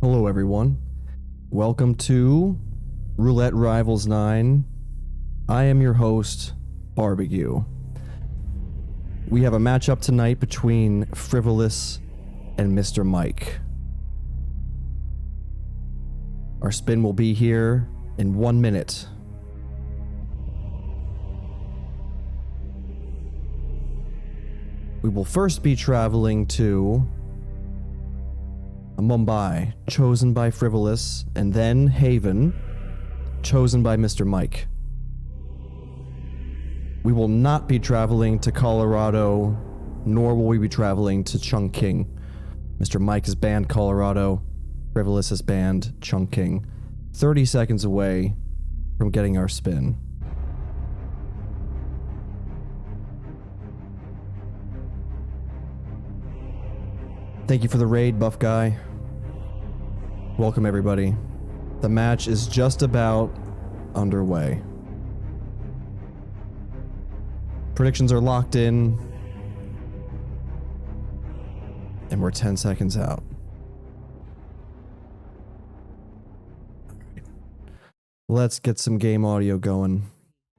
Hello, everyone. Welcome to Roulette Rivals 9. I am your host, Barbecue. We have a matchup tonight between Frivolous and MrMike. Our spin will be here in 1 minute. We will first be traveling to Mumbai, chosen by Frivolous, and then Haven, chosen by MrMike. We will not be traveling to Colorado, nor will we be traveling to Chungking. MrMike has banned Colorado, Frivolous has banned Chungking. 30 seconds away from getting our spin. Thank you for the raid, buff guy. Welcome, everybody. The match is just about underway. Predictions are locked in, and we're 10 seconds out. Let's get some game audio going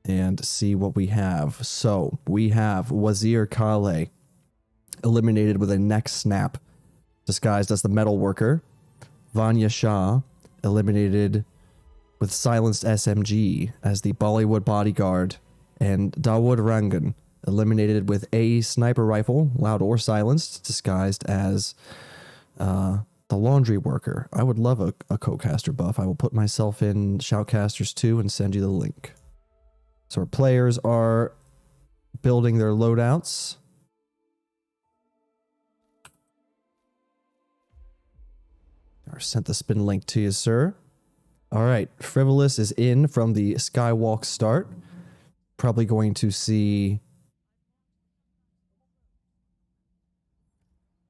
and see what we have. So, we have Wazir Kale eliminated with a neck snap, disguised as the metal worker. Vanya Shah eliminated with silenced SMG as the Bollywood bodyguard. And Dawood Rangan eliminated with a sniper rifle, loud or silenced, disguised as the laundry worker. I would love a co-caster buff. I will put myself in Shoutcasters 2 and send you the link. So our players are building their loadouts. I sent the spin link to you, sir. All right, Frivolous is in from the Skywalk start. Probably going to see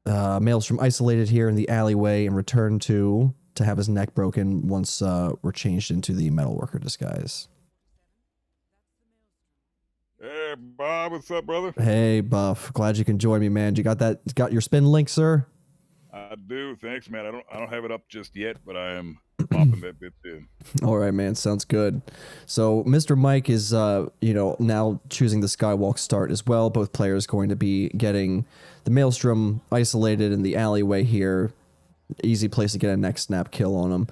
Maelstrom isolated here in the alleyway and return to have his neck broken once we're changed into the metalworker disguise. Hey, Bob, what's up, brother? Hey, Buff. Glad you can join me, man. You got your spin link, sir? I do. Thanks, man. I don't have it up just yet, but I am popping that bit in. All right, man. Sounds good. So MrMike is, now choosing the Skywalk start as well. Both players going to be getting the Maelstrom isolated in the alleyway here. Easy place to get a neck snap kill on him.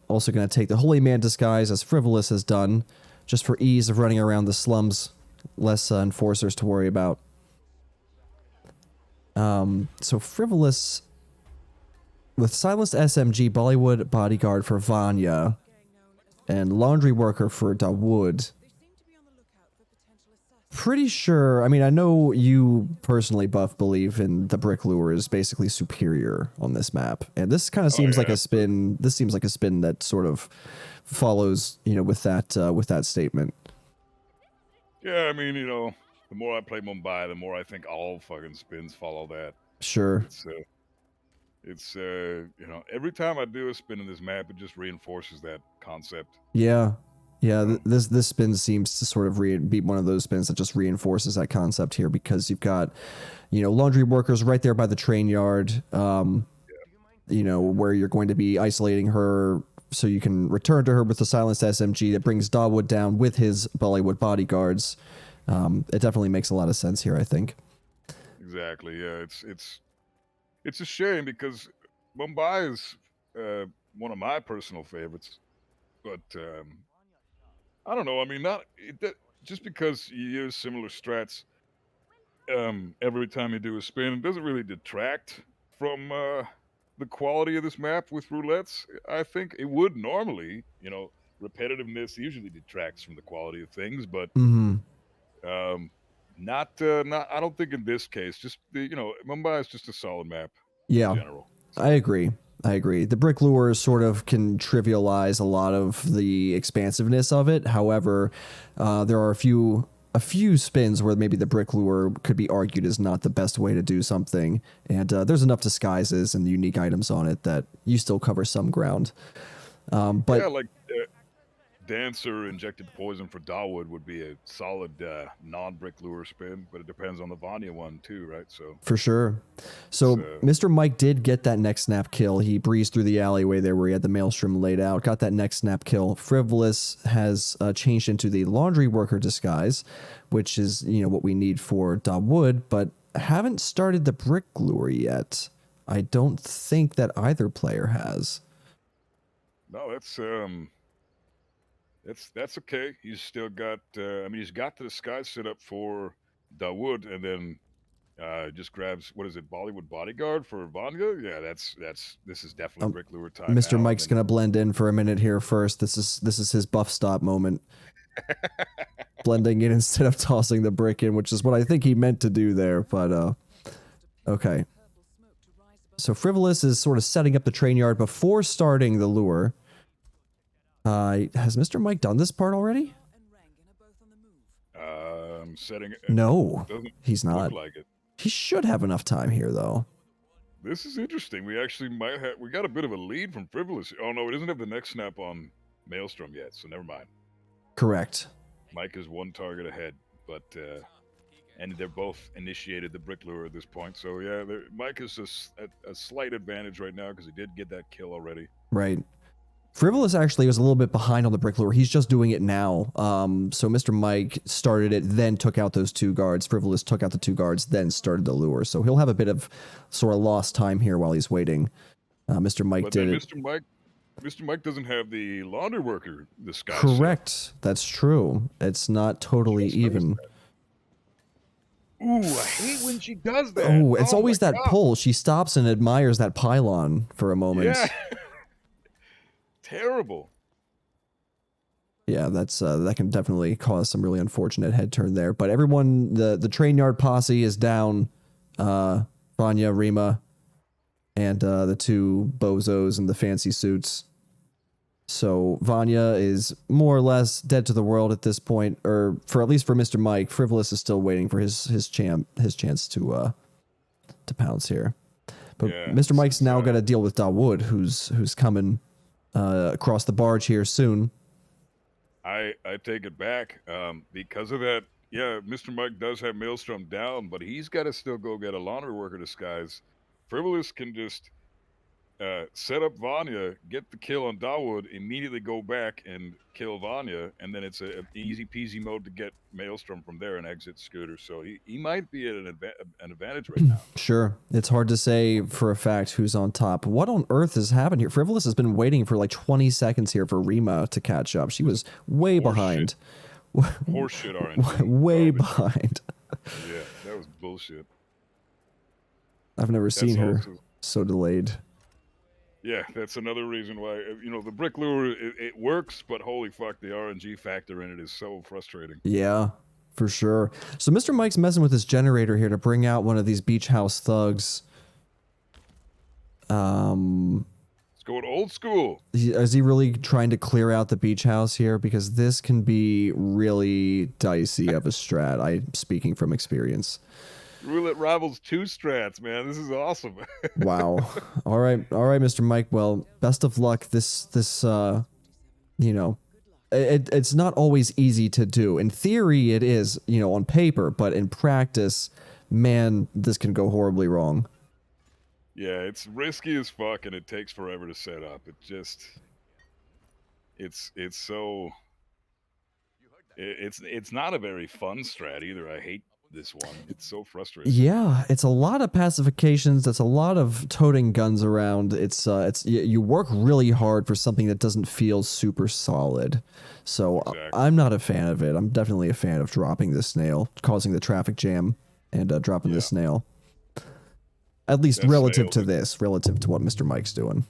Also going to take the Holy Man disguise as Frivolous has done, just for ease of running around the slums. Less enforcers to worry about. So Frivolous with silenced SMG, Bollywood bodyguard for Vanya, and laundry worker for Dawood. Pretty sure, I mean, I know you personally, Buff, believe in the Brick Lure is basically superior on this map. And this kind of seems like a spin. This seems like a spin that sort of follows, with that statement. Yeah, I mean, the more I play Mumbai, the more I think all fucking spins follow that. Sure. It's every time I do a spin in this map, it just reinforces that concept. Yeah. Yeah, this spin seems to sort of be one of those spins that just reinforces that concept here, because you've got, laundry workers right there by the train yard, where you're going to be isolating her so you can return to her with the silenced SMG that brings Dawood down with his Bollywood bodyguards. It definitely makes a lot of sense here, I think. Exactly, yeah. It's a shame because Mumbai is one of my personal favorites, but I don't know. I mean, just because you use similar strats every time you do a spin, it doesn't really detract from the quality of this map with roulettes. I think it would normally, repetitiveness usually detracts from the quality of things, but not. I don't think in this case. Just Mumbai is just a solid map. Yeah, in general. I agree. The Brick Lure sort of can trivialize a lot of the expansiveness of it. However, there are a few spins where maybe the Brick Lure could be argued is not the best way to do something. And there's enough disguises and unique items on it that you still cover some ground. But yeah, like Dancer injected poison for Dawood would be a solid non-brick lure spin, but it depends on the Vanya one too, right? So For sure. So Mr. Mike did get that next snap kill. He breezed through the alleyway there where he had the maelstrom laid out, got that next snap kill. Frivolous has changed into the laundry worker disguise, which is, you know, what we need for Dawood, but haven't started the brick lure yet. I don't think that either player has. No, that's okay. He's still got. I mean, he's got the disguise set up for Dawood, and then just grabs what is it, Bollywood Bodyguard for Vanya? Yeah, this is definitely brick lure time. Mr. Now, Mike's gonna blend in for a minute here first. This is his buff stop moment. Blending in instead of tossing the brick in, which is what I think he meant to do there. But okay. So Frivolous is sort of setting up the train yard before starting the lure. Has Mr. Mike done this part already? Setting. No, he's not. Like it. He should have enough time here, though. This is interesting. We actually might have. We got a bit of a lead from Frivolous. Oh no, it doesn't have the next snap on Maelstrom yet, so never mind. Correct. Mike is one target ahead, but and they're both initiated the brick lure at this point. So yeah, Mike is a slight advantage right now because he did get that kill already. Right. Frivolous actually was a little bit behind on the brick lure. He's just doing it now. So Mr. Mike started it, then took out those two guards. Frivolous took out the two guards, then started the lure. So he'll have a bit of sort of lost time here while he's waiting. Mr. Mike but did it. Mr. Mike doesn't have the laundry worker disguise. Correct. Set. That's true. It's not totally even. Ooh, I hate when she does that. Oh, it's always that pull. She stops and admires that pylon for a moment. Yeah. Terrible. Yeah, that's that can definitely cause some really unfortunate head turn there. But everyone, the train yard posse is down. Vanya, Rima, and the two bozos in the fancy suits. So Vanya is more or less dead to the world at this point, or for at least for Mr. Mike. Frivolous is still waiting for his chance to pounce here. But yeah, Mr. Mike's now got to deal with Dawood, who's coming across the barge here soon. I take it back because of that. Yeah, Mr. Mike does have Maelstrom down, but he's got to still go get a laundry worker disguise. Frivolous can just set up Vanya, get the kill on Dawood, immediately go back and kill Vanya, and then it's an easy peasy mode to get Maelstrom from there and exit Scooter. So he might be at an advantage right now. Sure. It's hard to say for a fact who's on top. What on earth has happened here? Frivolous has been waiting for like 20 seconds here for Rima to catch up. She was way behind. Horseshit RNG. Way behind. Yeah, that was bullshit. I've never seen her so delayed. Yeah, that's another reason why, you know, the brick lure, it works, but holy fuck, the RNG factor in it is so frustrating. Yeah, for sure. So Mr. Mike's messing with his generator here to bring out one of these beach house thugs. It's going old school. Is he really trying to clear out the beach house here? Because this can be really dicey of a strat. I'm speaking from experience. Roulette rivals 2 strats, man. This is awesome. Wow. All right, Mr. Mike. Well, best of luck. This you know, it's not always easy to do. In theory, it is, you know, on paper, but in practice, man, this can go horribly wrong. Yeah, it's risky as fuck, and it takes forever to set up. It just, it's so, it's not a very fun strat either. I hate this one. It's so frustrating. Yeah, it's a lot of pacifications. It's a lot of toting guns around. It's you work really hard for something that doesn't feel super solid. So exactly. I'm not a fan of it. I'm definitely a fan of dropping the snail, causing the traffic jam, and dropping the snail. At least relative to what Mr. Mike's doing.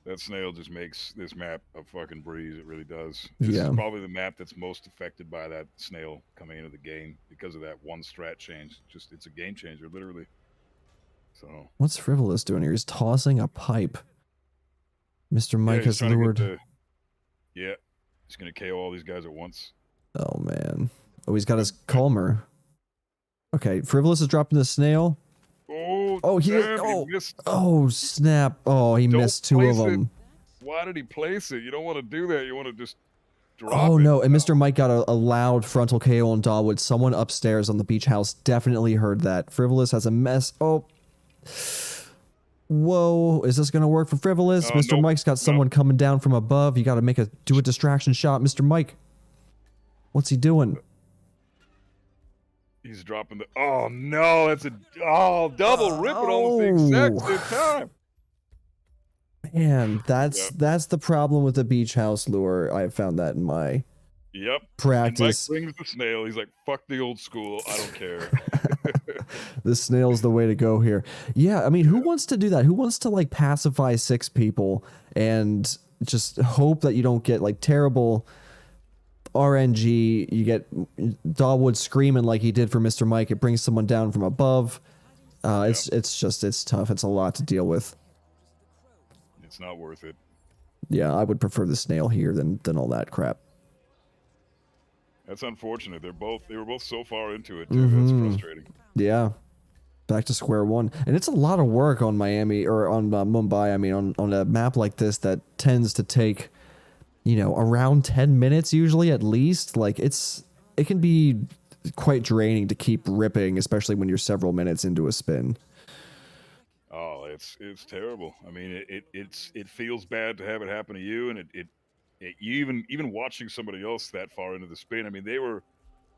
That snail just makes this map a fucking breeze. It really does. This is probably the map that's most affected by that snail coming into the game because of that one strat change. Just, it's a game changer, literally. So what's Frivolous doing here? He's tossing a pipe. Mr. Mike has lured. He's gonna KO all these guys at once. Oh man. Oh, he's got his calmer. Okay, Frivolous is dropping the snail. He missed. Oh, snap. Oh, he missed 2 of them. Why did he place it? You don't want to do that. You want to just drop Oh it. no, and Mr. Mike got a loud frontal KO on Dawood. Someone upstairs on the beach house definitely heard that. Frivolous has a mess. Oh. Whoa, is this gonna work for Frivolous? Mr. Nope. Mike's got someone coming down from above. You gotta do a distraction shot. Mr. Mike. What's he doing? He's dropping the. Oh no, that's a double rip it almost the exact same time. Man, that's the problem with the beach house lure. I have found that in my practice. And Mike brings the snail. He's like, "Fuck the old school. I don't care." The snail's the way to go here. Yeah, I mean, who wants to do that? Who wants to like pacify 6 people and just hope that you don't get like terrible RNG? You get Dawood screaming like he did for Mr. Mike. It brings someone down from above. It's tough. It's a lot to deal with. It's not worth it. Yeah, I would prefer the snail here than all that crap. That's unfortunate. They were both so far into it too. That's frustrating. Yeah. Back to square one. And it's a lot of work on Miami or on Mumbai. I mean, on a map like this that tends to take, around 10 minutes usually at least. Like it can be quite draining to keep ripping, especially when you're several minutes into a spin. Oh, it's terrible. I mean, it feels bad to have it happen to you, and you even watching somebody else that far into the spin. I mean,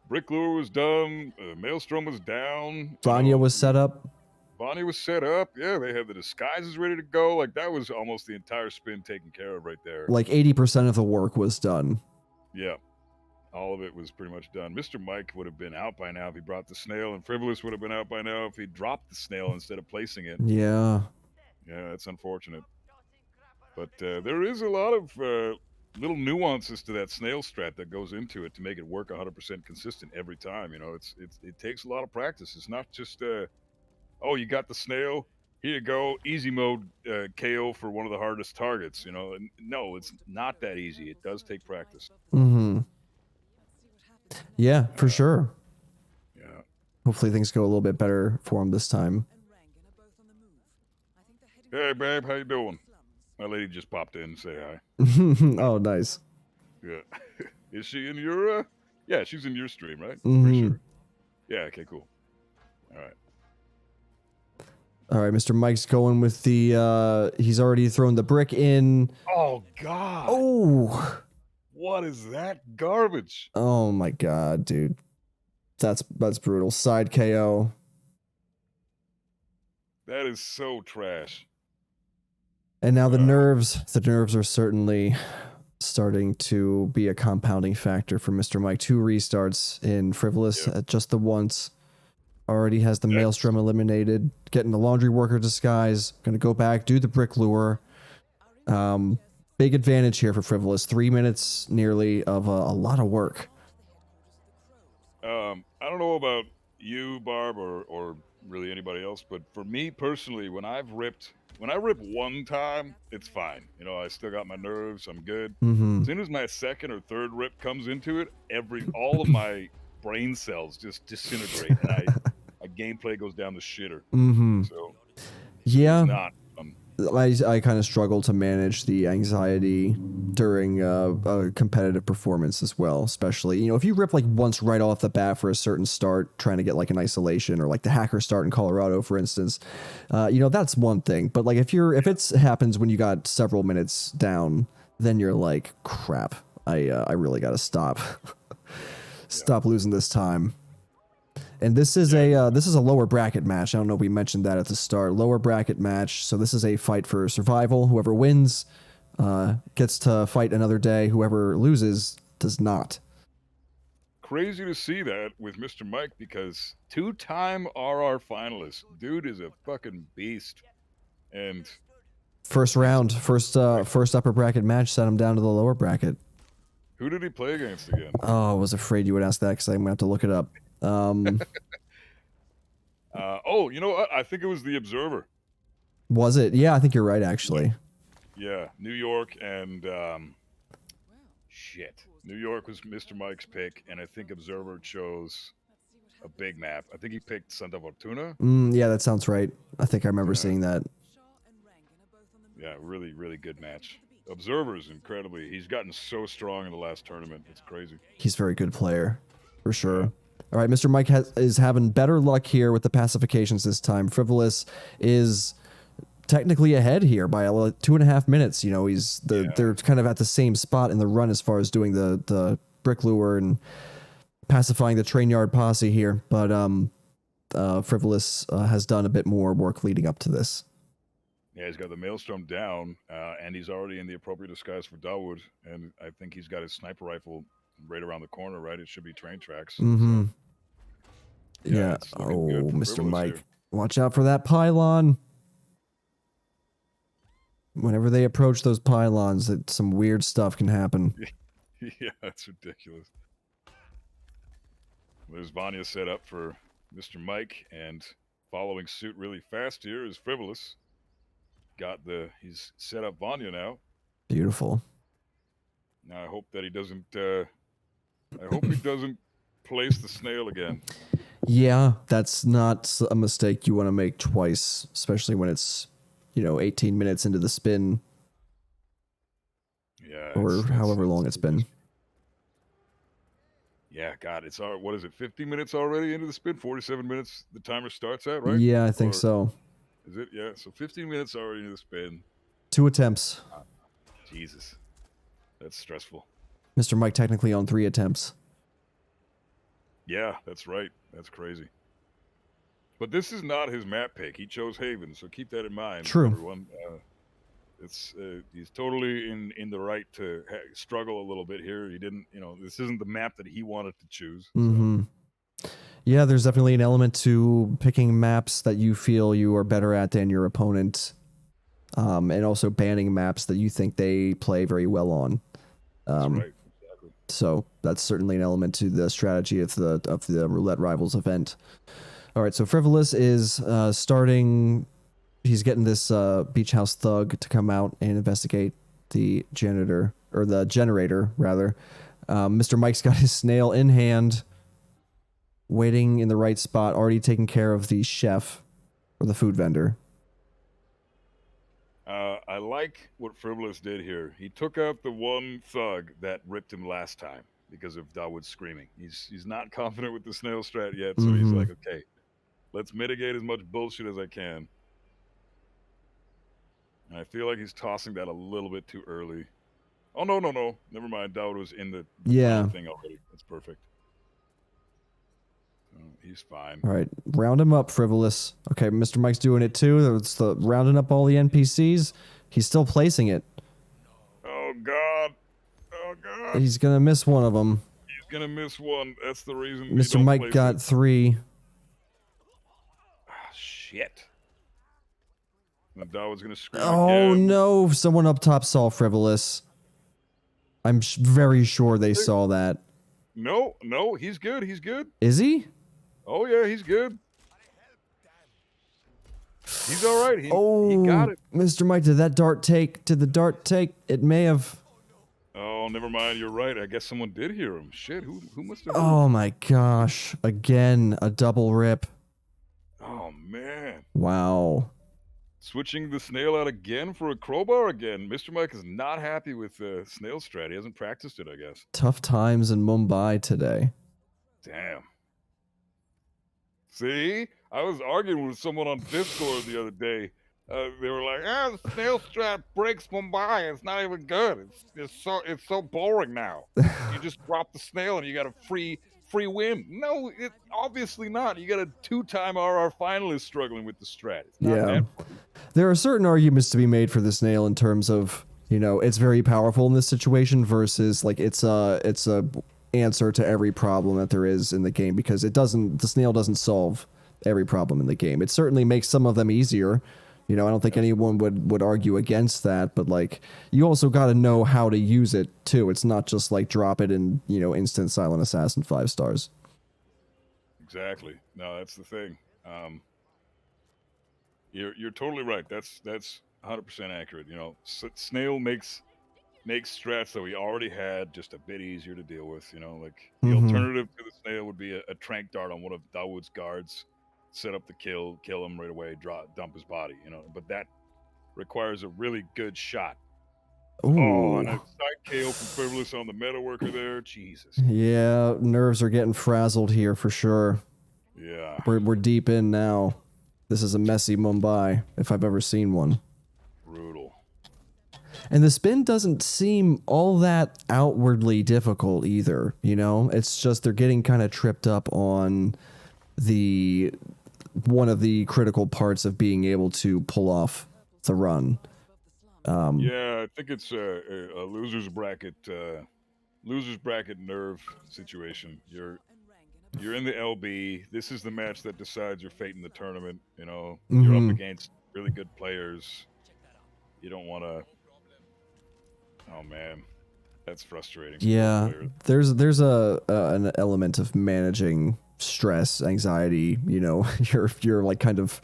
Brick Lure was done, Maelstrom was down, Vanya was set up. Bonnie was set up. Yeah, they had the disguises ready to go. Like that was almost the entire spin taken care of right there. Like 80% of the work was done. Yeah. All of it was pretty much done. Mr. Mike would have been out by now if he brought the snail, and Frivolous would have been out by now if he dropped the snail instead of placing it. Yeah. Yeah, it's unfortunate. But there is a lot of little nuances to that snail strat that goes into it to make it work 100% consistent every time. It takes a lot of practice. It's not just, you got the snail, here you go, easy mode KO for one of the hardest targets. No, it's not that easy. It does take practice. Mm-hmm. Yeah, for sure. Yeah. Hopefully things go a little bit better for him this time. Hey, babe, how you doing? My lady just popped in and say hi. Oh, nice. Yeah. Is she in your... Yeah, she's in your stream, right? Mm-hmm. Pretty sure. Yeah, okay, cool. All right. All right, Mr. Mike's going with the... he's already thrown the brick in. Oh, God. Oh! What is that garbage? Oh my god, dude. That's brutal. Side KO. That is so trash. And now the nerves are certainly starting to be a compounding factor for Mr. Mike. 2 restarts in Frivolous at just the once. Already has the Maelstrom eliminated. Getting the laundry worker disguise. Gonna go back, do the brick lure. Big advantage here for Frivolous. 3 minutes nearly of a lot of work. I don't know about you, Barb, or really anybody else, but for me personally, when I rip one time, it's fine. I still got my nerves. I'm good. Mm-hmm. As soon as my second or third rip comes into it, all of my brain cells just disintegrate, and my gameplay goes down the shitter. Mm-hmm. So yeah. Not I kind of struggle to manage the anxiety during a competitive performance as well, especially, if you rip like once right off the bat for a certain start, trying to get like an isolation or like the hacker start in Colorado, for instance, that's one thing. But like if it happens when you got several minutes down, then you're like, crap, I really got to stop losing this time. And this is a lower bracket match. I don't know if we mentioned that at the start. Lower bracket match. So this is a fight for survival. Whoever wins gets to fight another day. Whoever loses does not. Crazy to see that with Mr. Mike, because 2-time RR finalist. Dude is a fucking beast. And first round, first upper bracket match sent him down to the lower bracket. Who did he play against again? Oh, I was afraid you would ask that because I'm gonna have to look it up. You know what? I think it was the Observer. Was it? Yeah, I think you're right, actually. Yeah, New York and New York was Mr. Mike's pick, and I think Observer chose a big map. I think he picked Santa Fortuna. Yeah, that sounds right. I think I remember seeing that. Yeah, really, really good match. observers incredibly. He's gotten so strong in the last tournament. It's crazy. He's a very good player, for sure. Yeah. All right, Mr. Mike is having better luck here with the pacifications this time. Frivolous is technically ahead here by 2.5 minutes. You know, they're kind of at the same spot in the run as far as doing the brick lure and pacifying the train yard posse here. But Frivolous has done a bit more work leading up to this. Yeah, he's got the maelstrom down, and he's already in the appropriate disguise for Dawood, and I think he's got his sniper rifle right around the corner, right? It should be train tracks. Mm-hmm. So, yeah. Oh, Mr. Mike, watch out for that pylon. Whenever they approach those pylons, some weird stuff can happen. Yeah, that's ridiculous. There's Vanya set up for Mr. Mike, and following suit really fast here is Frivolous. He's set up Vanya now. Beautiful. Now I hope that he doesn't. I hope he doesn't place the snail again. Yeah, that's not a mistake you want to make twice, especially when it's 18 minutes into the spin. Yeah, or however long it's been. Yeah, God, it's what is it? 50 minutes already into the spin? 47 minutes. The timer starts at, right? Yeah, I think so. Is it? Yeah. So 15 minutes already into the spin. 2 attempts. Jesus, that's stressful. Mr. Mike technically on 3 attempts. Yeah, that's right. That's crazy. But this is not his map pick. He chose Haven, so keep that in mind. True. Everyone. He's totally in the right to struggle a little bit here. He didn't, this isn't the map that he wanted to choose. Mm-hmm. Yeah, there's definitely an element to picking maps that you feel you are better at than your opponent, and also banning maps that you think they play very well on. That's right. Exactly. So that's certainly an element to the strategy of the Roulette Rivals event. All right, so Frivolous is starting. He's getting this beach house thug to come out and investigate the generator, rather. Mr. Mike's got his snail in hand, waiting in the right spot, already taking care of the chef or the food vendor. I like what Frivolous did here. He took out the one thug that ripped him last time because of Dawood screaming. He's not confident with the snail strat yet, so he's like, okay, let's mitigate as much bullshit as I can. And I feel like he's tossing that a little bit too early. Oh, no. Never mind. Dawood was in the thing already. That's perfect. He's fine. All right. Round him up, Frivolous. Okay, Mr. Mike's doing it too. It's the rounding up all the NPCs. He's still placing it. Oh, God. He's going to miss one of them. He's going to miss one. That's the reason. Mr. Mike got 3. Ah, shit. And Dawood's going to scream Oh, again. no. Someone up top saw Frivolous. I'm very sure they saw that. No, he's good. He's good. Is he? Oh, yeah, he's good. He's all right. He got it. Mr. Mike, did the dart take? It may have. Oh, never mind. You're right. I guess someone did hear him. Shit, who must have heard Oh, him? my gosh. Again, a double rip. Oh, man. Wow. Switching the snail out again for a crowbar again. Mr. Mike is not happy with the snail strat. He hasn't practiced it, I guess. Tough times in Mumbai today. Damn. See? I was arguing with someone on Discord the other day. They were like, the snail strat breaks Mumbai. It's not even good. It's so boring now. You just drop the snail and you got a free win. No, obviously not. You got a 2-time RR finalist struggling with the strat. It's not that. There are certain arguments to be made for the snail in terms of, it's very powerful in this situation versus like it's a answer to every problem that there is in the game, because the snail doesn't solve every problem in the game. It certainly makes some of them easier. I don't think anyone would argue against that, but like you also got to know how to use it too. It's not just like drop it in, instant silent assassin 5 stars. Exactly. No, that's the thing. You're totally right. That's 100% accurate. Snail makes strats that we already had just a bit easier to deal with. Like the alternative to the snail would be a trank dart on one of Dawood's guards, set up the kill him right away, dump his body. But that requires a really good shot. Oh, and a Ooh. side KO from Frivolous on the metalworker there. Jesus. Yeah, nerves are getting frazzled here for sure. Yeah. We're deep in now. This is a messy Mumbai, if I've ever seen one. Brutal. And the spin doesn't seem all that outwardly difficult either, you know? It's just they're getting kind of tripped up on the one of the critical parts of being able to pull off the run. Yeah, I think it's a losers bracket nerve situation. You're in the LB. This is the match that decides your fate in the tournament. You know, you're up against really good players. You don't want to. Oh man, that's frustrating. Poor Yeah, player. there's an element of managing stress, anxiety. You know, you're like kind of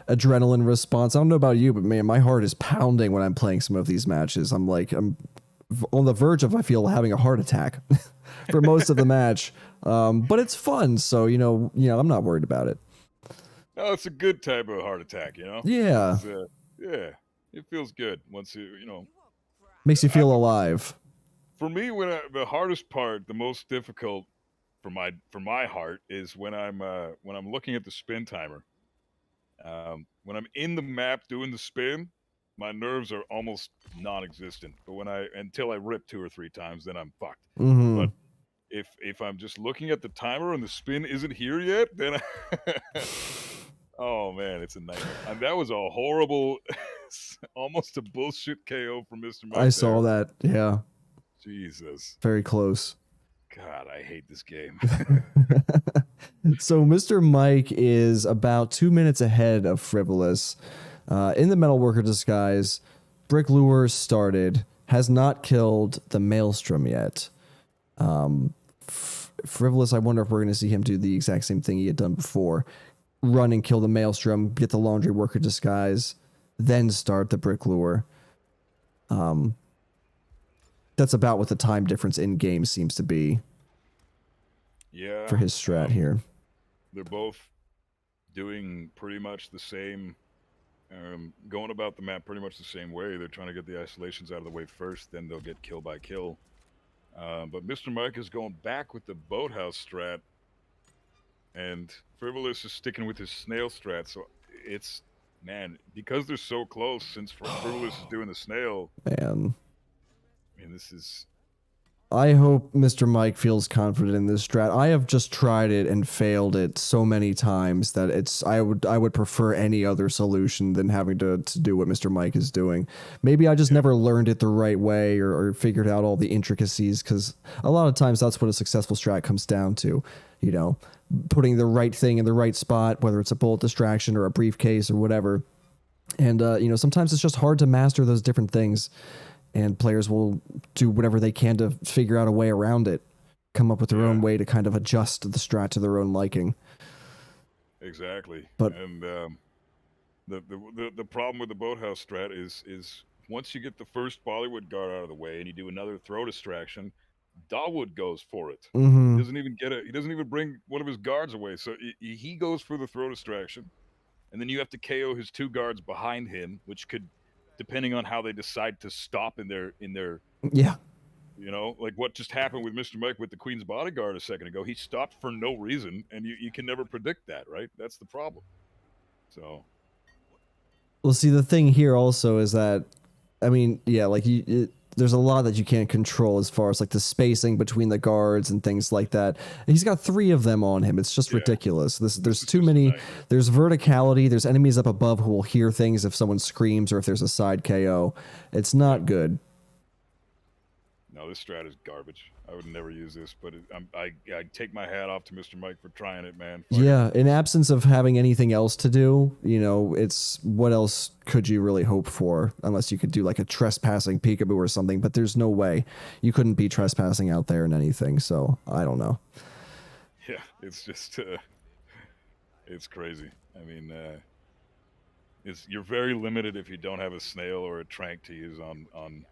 adrenaline response. I don't know about you, but man, my heart is pounding when I'm playing some of these matches. I'm on the verge of, I feel, having a heart attack for most of the match. But it's fun, so I'm not worried about it. No, it's a good type of heart attack. You know. Yeah, Yeah, it feels good once you know. makes you I, feel alive. for me, the hardest part, the most difficult for my heart is when I'm looking at the spin timer. When I'm in the map doing the spin, my nerves are almost non-existent. But until I rip 2 or 3 times, then I'm fucked. Mm-hmm. But if I'm just looking at the timer and the spin isn't here yet, then oh man, it's a nightmare. And that was a horrible, almost a bullshit KO from I MrMike saw there. that. Yeah, Jesus, very close. God, I hate this game. So MrMike is about 2 minutes ahead of Frivolous. In the Metalworker disguise, Brick Lure started, has not killed the Maelstrom yet. Frivolous, I wonder if we're going to see him do the exact same thing he had done before. Run and kill the Maelstrom, get the Laundry Worker disguise, then start the Brick Lure. That's about what the time difference in game seems to be Yeah, for his strat here. they're both doing pretty much the same, going about the map pretty much the same way. They're trying to get the isolations out of the way first, then they'll get kill by kill. But MrMike is going back with the boathouse strat, and Frivolous is sticking with his snail strat. So it's, man, because they're so close, since Frivolous is doing the snail, Man, I mean, this is... I hope MrMike feels confident in this strat. I have just tried it and failed it so many times that I would prefer any other solution than having to do what MrMike is doing. Maybe I just never learned it the right way or figured out all the intricacies, because a lot of times that's what a successful strat comes down to, you know, putting the right thing in the right spot, whether it's a bullet distraction or a briefcase or whatever. And sometimes it's just hard to master those different things. And players will do whatever they can to figure out a way around it, come up with their own way to kind of adjust the strat to their own liking. Exactly. But and the problem with the boathouse strat is once you get the first Bollywood guard out of the way and you do another throw distraction, Dawood goes for it. He doesn't even he doesn't even bring one of his guards away. So he goes for the throw distraction, and then you have to KO his 2 guards behind him, which could, depending on how they decide to stop in their yeah, like what just happened with MrMike with the Queen's bodyguard a second ago. He stopped for no reason, and you can never predict that, right? That's the problem. So, well, see, the thing here also is that, I mean, yeah, like there's a lot that you can't control as far as like the spacing between the guards and things like that. And he's got 3 of them on him. It's just ridiculous. There's too many. There's verticality. There's enemies up above who will hear things if someone screams or if there's a side KO. It's not good. No, this strat is garbage. I would never use this, but I take my hat off to MrMike for trying it, man. Yeah, in absence of having anything else to do, it's what else could you really hope for, unless you could do like a trespassing peekaboo or something, but there's no way you couldn't be trespassing out there in anything, so I don't know. Yeah, it's just it's crazy. I mean, you're very limited if you don't have a snail or a trank to use on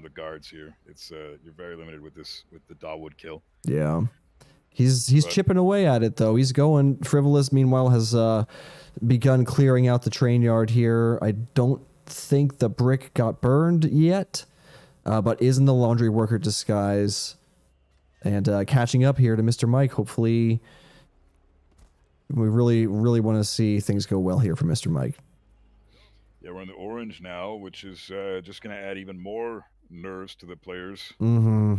the guards here. It's you're very limited with the Dawood kill. Yeah. He's chipping away at it though. He's going. Frivolous, meanwhile, has begun clearing out the train yard here. I don't think the brick got burned yet. but is in the laundry worker disguise. And catching up here to Mr. Mike. Hopefully, we really, really want to see things go well here for Mr. Mike. Yeah, we're in the orange now, which is just going to add even more nerves to the players. Mm-hmm.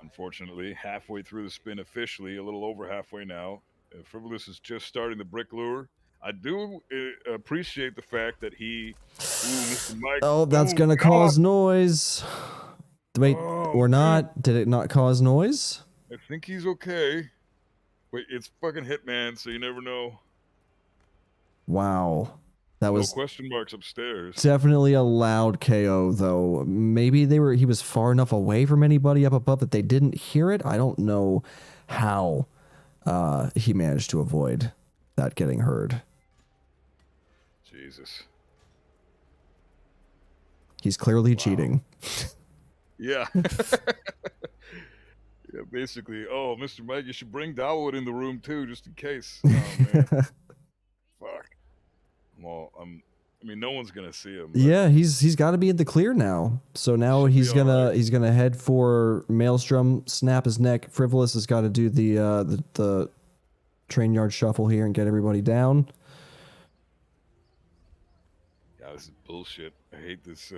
Unfortunately, halfway through the spin officially, a little over halfway now. Frivolous is just starting the brick lure. I do appreciate the fact that he... Ooh, Mr. Mike. Oh, that's Oh, going to God. cause noise. Wait, or not? Man. Did it not cause noise? I think he's okay. Wait, it's fucking Hitman, so you never know. Wow. That was no question marks upstairs. Definitely a loud KO, though. Maybe he was far enough away from anybody up above that they didn't hear it. I don't know how he managed to avoid that getting heard. Jesus. He's clearly cheating. Yeah. Yeah, basically. Oh, Mr. Mike, you should bring Dawood in the room too, just in case. Oh man. Fuck. Well, I mean, no one's gonna see him. Yeah, he's got to be in the clear now. So now he's gonna head for Maelstrom, snap his neck. Frivolous has got to do the train yard shuffle here and get everybody down. Yeah, this is bullshit. I hate this.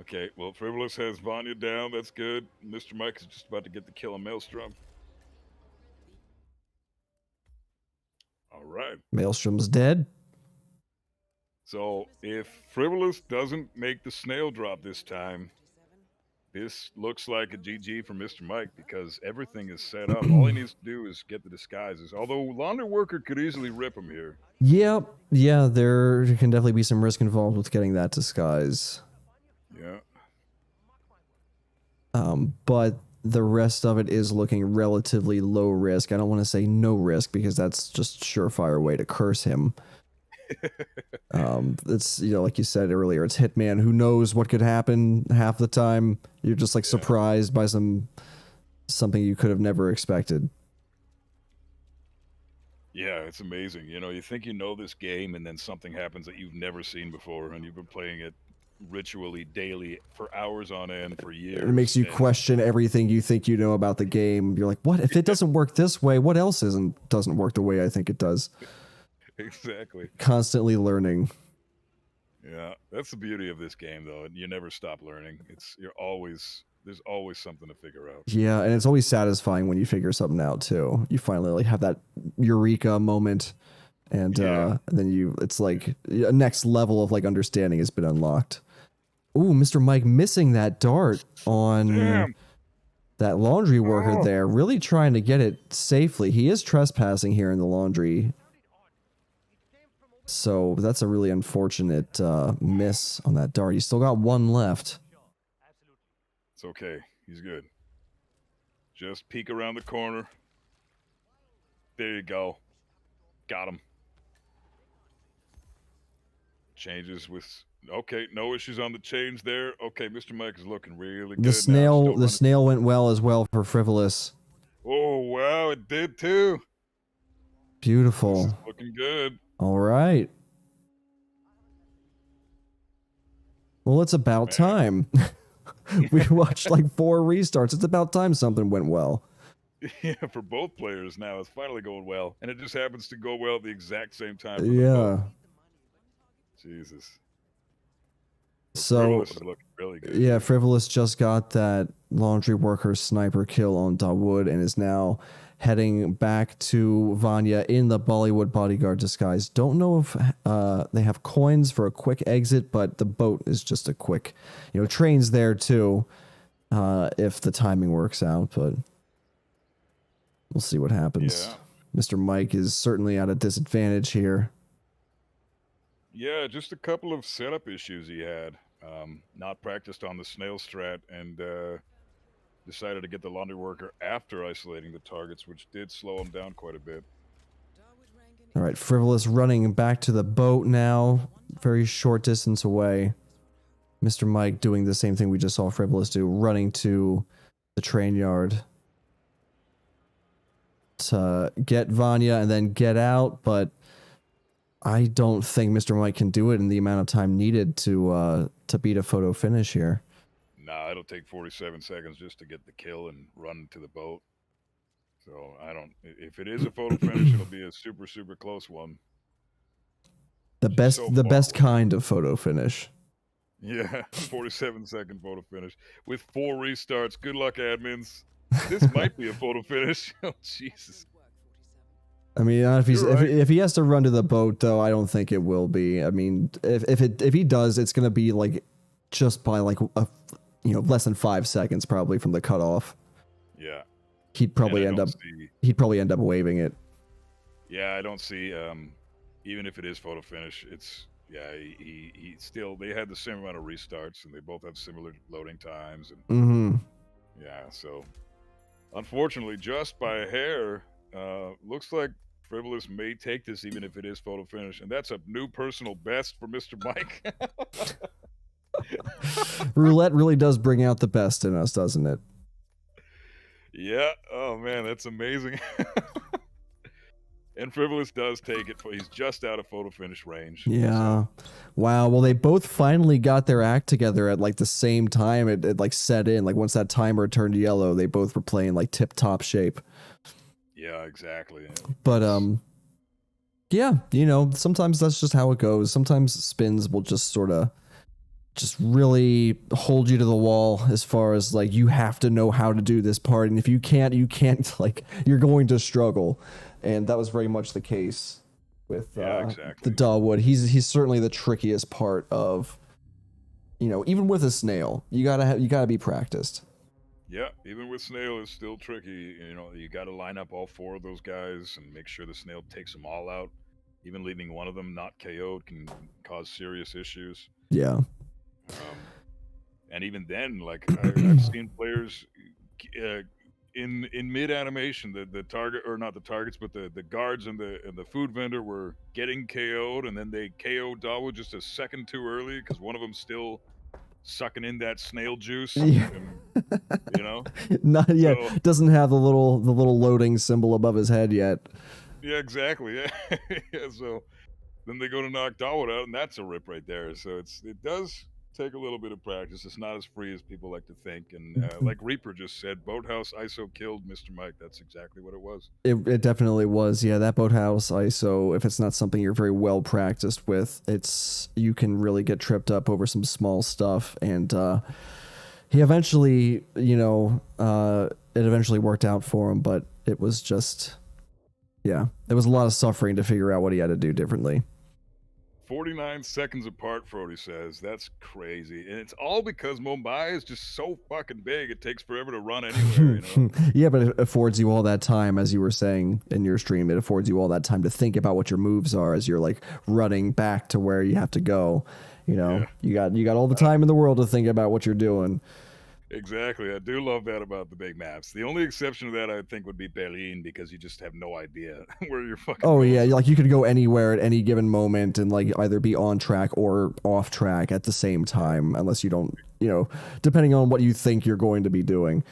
Okay, well, Frivolous has Vanya down. That's good. Mr. Mike is just about to get the kill on Maelstrom. All right. Maelstrom's dead. So if Frivolous doesn't make the snail drop this time, this looks like a GG for Mr. Mike because everything is set up. All he needs to do is get the disguises. Although Laundry Worker could easily rip him here. Yeah, there can definitely be some risk involved with getting that disguise. Yeah. But the rest of it is looking relatively low risk. I don't want to say no risk because that's just surefire way to curse him. It's, like you said earlier, it's Hitman. Who knows what could happen half the time? You're just like surprised by something you could have never expected. Yeah, it's amazing. You think you know this game and then something happens that you've never seen before and you've been playing it ritually daily for hours on end for years. It makes you question everything you think you know about the game. You're like, what if it doesn't work this way? What else doesn't work the way I think it does? Exactly. Constantly learning. Yeah, that's the beauty of this game, though. You never stop learning. There's always something to figure out. Yeah, and it's always satisfying when you figure something out too. You finally have that eureka moment, and then it's like a next level of understanding has been unlocked. Ooh, Mr. Mike missing that dart on that laundry worker there, really trying to get it safely. He is trespassing here in the laundry. So that's a really unfortunate miss on that dart. He's still got one left. It's okay. He's good. Just peek around the corner. There you go. Got him. Changes with... Okay, no issues on the change there. Okay, Mr. Mike is looking really good. The snail went well as well for Frivolous. Oh, wow, it did too. Beautiful. This is looking good. All right. Well, it's about time. We watched like 4 restarts. It's about time something went well. Yeah, for both players now. It's finally going well. And it just happens to go well at the exact same time. Yeah. Jesus. So, Frivolous is looking really good. Yeah, Frivolous just got that laundry worker sniper kill on Dawood and is now heading back to Vanya in the Bollywood bodyguard disguise. Don't know if they have coins for a quick exit, but the boat is just a quick, train's there too, if the timing works out, but we'll see what happens. Yeah. Mr. Mike is certainly at a disadvantage here. Yeah, just a couple of setup issues he had. Not practiced on the snail strat and decided to get the laundry worker after isolating the targets, which did slow him down quite a bit. All right, Frivolous running back to the boat now, very short distance away. Mr. Mike doing the same thing we just saw Frivolous do, running to the train yard to get Vanya and then get out, but I don't think Mr. Mike can do it in the amount of time needed to beat a photo finish here. Nah, it'll take 47 seconds just to get the kill and run to the boat. So I don't. If it is a photo finish, it'll be a super super close one. Just so The far best away. kind of photo finish. Yeah, 47-second photo finish with 4 restarts. Good luck, admins. This might be a photo finish. Oh Jesus. I mean, Right. if he has to run to the boat though, I don't think it will be. I mean, if he does, it's gonna be like just by like less than 5 seconds probably from the cutoff. Yeah. He'd probably end up waving it. Yeah, I don't see. Even if it is photo finish, it's he still, they had the same amount of restarts and they both have similar loading times and yeah, so unfortunately just by a hair, looks like Frivolous may take this even if it is photo finish, and that's a new personal best for MrMike. Roulette really does bring out the best in us, doesn't it? Yeah. Oh man, that's amazing. And Frivolous does take it. He's just out of photo finish range. Yeah. So. Wow. Well, they both finally got their act together at like the same time. It like set in. Like once that timer turned yellow, they both were playing like tip top shape. Yeah, exactly. But yeah, sometimes that's just how it goes. Sometimes spins will just sort of just really hold you to the wall as far as like you have to know how to do this part, and if you can't, like you're going to struggle. And that was very much the case with exactly. the Dogwood. He's certainly the trickiest part of, even with a snail, you gotta be practiced. Yeah, even with snail is still tricky. You got to line up all 4 of those guys and make sure the snail takes them all out. Even leaving one of them not KO'd can cause serious issues. Yeah. And even then, like I've seen players in mid animation, the target, or not the targets, but the guards and the food vendor were getting KO'd, and then they KO'd Dawo just a second too early because one of them still sucking in that snail juice. Yeah. Not yet. So, doesn't have the little loading symbol above his head yet. Yeah, exactly. Yeah. Yeah, so then they go to knock Dawood out, and that's a rip right there. So it does take a little bit of practice. It's not as free as people like to think. And like Reaper just said, Boathouse ISO killed MrMike. That's exactly what it was. It definitely was. Yeah, that Boathouse ISO, if it's not something you're very well practiced with, you can really get tripped up over some small stuff. And he eventually, it eventually worked out for him, but it was just, yeah, it was a lot of suffering to figure out what he had to do differently. 49 seconds apart, Frody says. That's crazy. And it's all because Mumbai is just so fucking big, it takes forever to run anywhere, Yeah, but it affords you all that time, as you were saying in your stream, it affords you all that time to think about what your moves are as you're like running back to where you have to go. Yeah. You got all the time in the world to think about what you're doing. Exactly. I do love that about the big maps. The only exception to that, I think, would be Berlin, because you just have no idea where you're fucking going. Yeah, like you could go anywhere at any given moment and like either be on track or off track at the same time, unless you don't, depending on what you think you're going to be doing.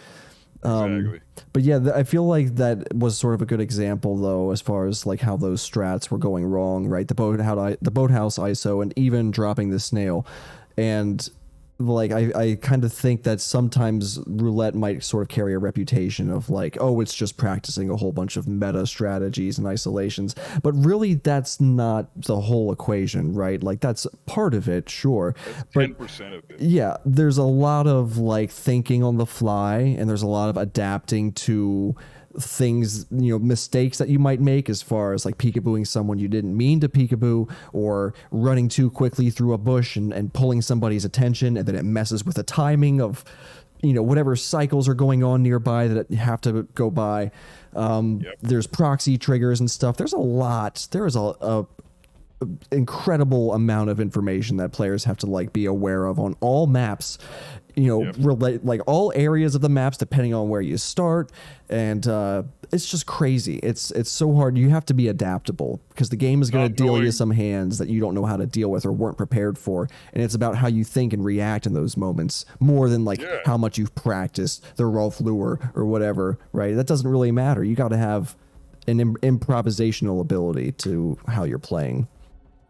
Exactly. But yeah, I feel like that was sort of a good example, though, as far as like how those strats were going wrong, right? The Boathouse ISO, and even dropping the snail. And like I kind of think that sometimes Roulette might sort of carry a reputation of like, oh, it's just practicing a whole bunch of meta strategies and isolations, but really that's not the whole equation, right? Like that's part of it, sure, that's 10% of it. Yeah, there's a lot of like thinking on the fly, and there's a lot of adapting to things, mistakes that you might make, as far as like peekabooing someone you didn't mean to peekaboo, or running too quickly through a bush and pulling somebody's attention, and then it messes with the timing of whatever cycles are going on nearby that have to go by. There's proxy triggers and stuff. There's a lot. There is a incredible amount of information that players have to like be aware of on all maps, relate like all areas of the maps depending on where you start. And it's just crazy. It's so hard. You have to be adaptable, because the game is going to deal you some hands that you don't know how to deal with or weren't prepared for. And it's about how you think and react in those moments more than like how much you've practiced the Rolf lure or whatever, right? That doesn't really matter. You got to have an improvisational ability to how you're playing.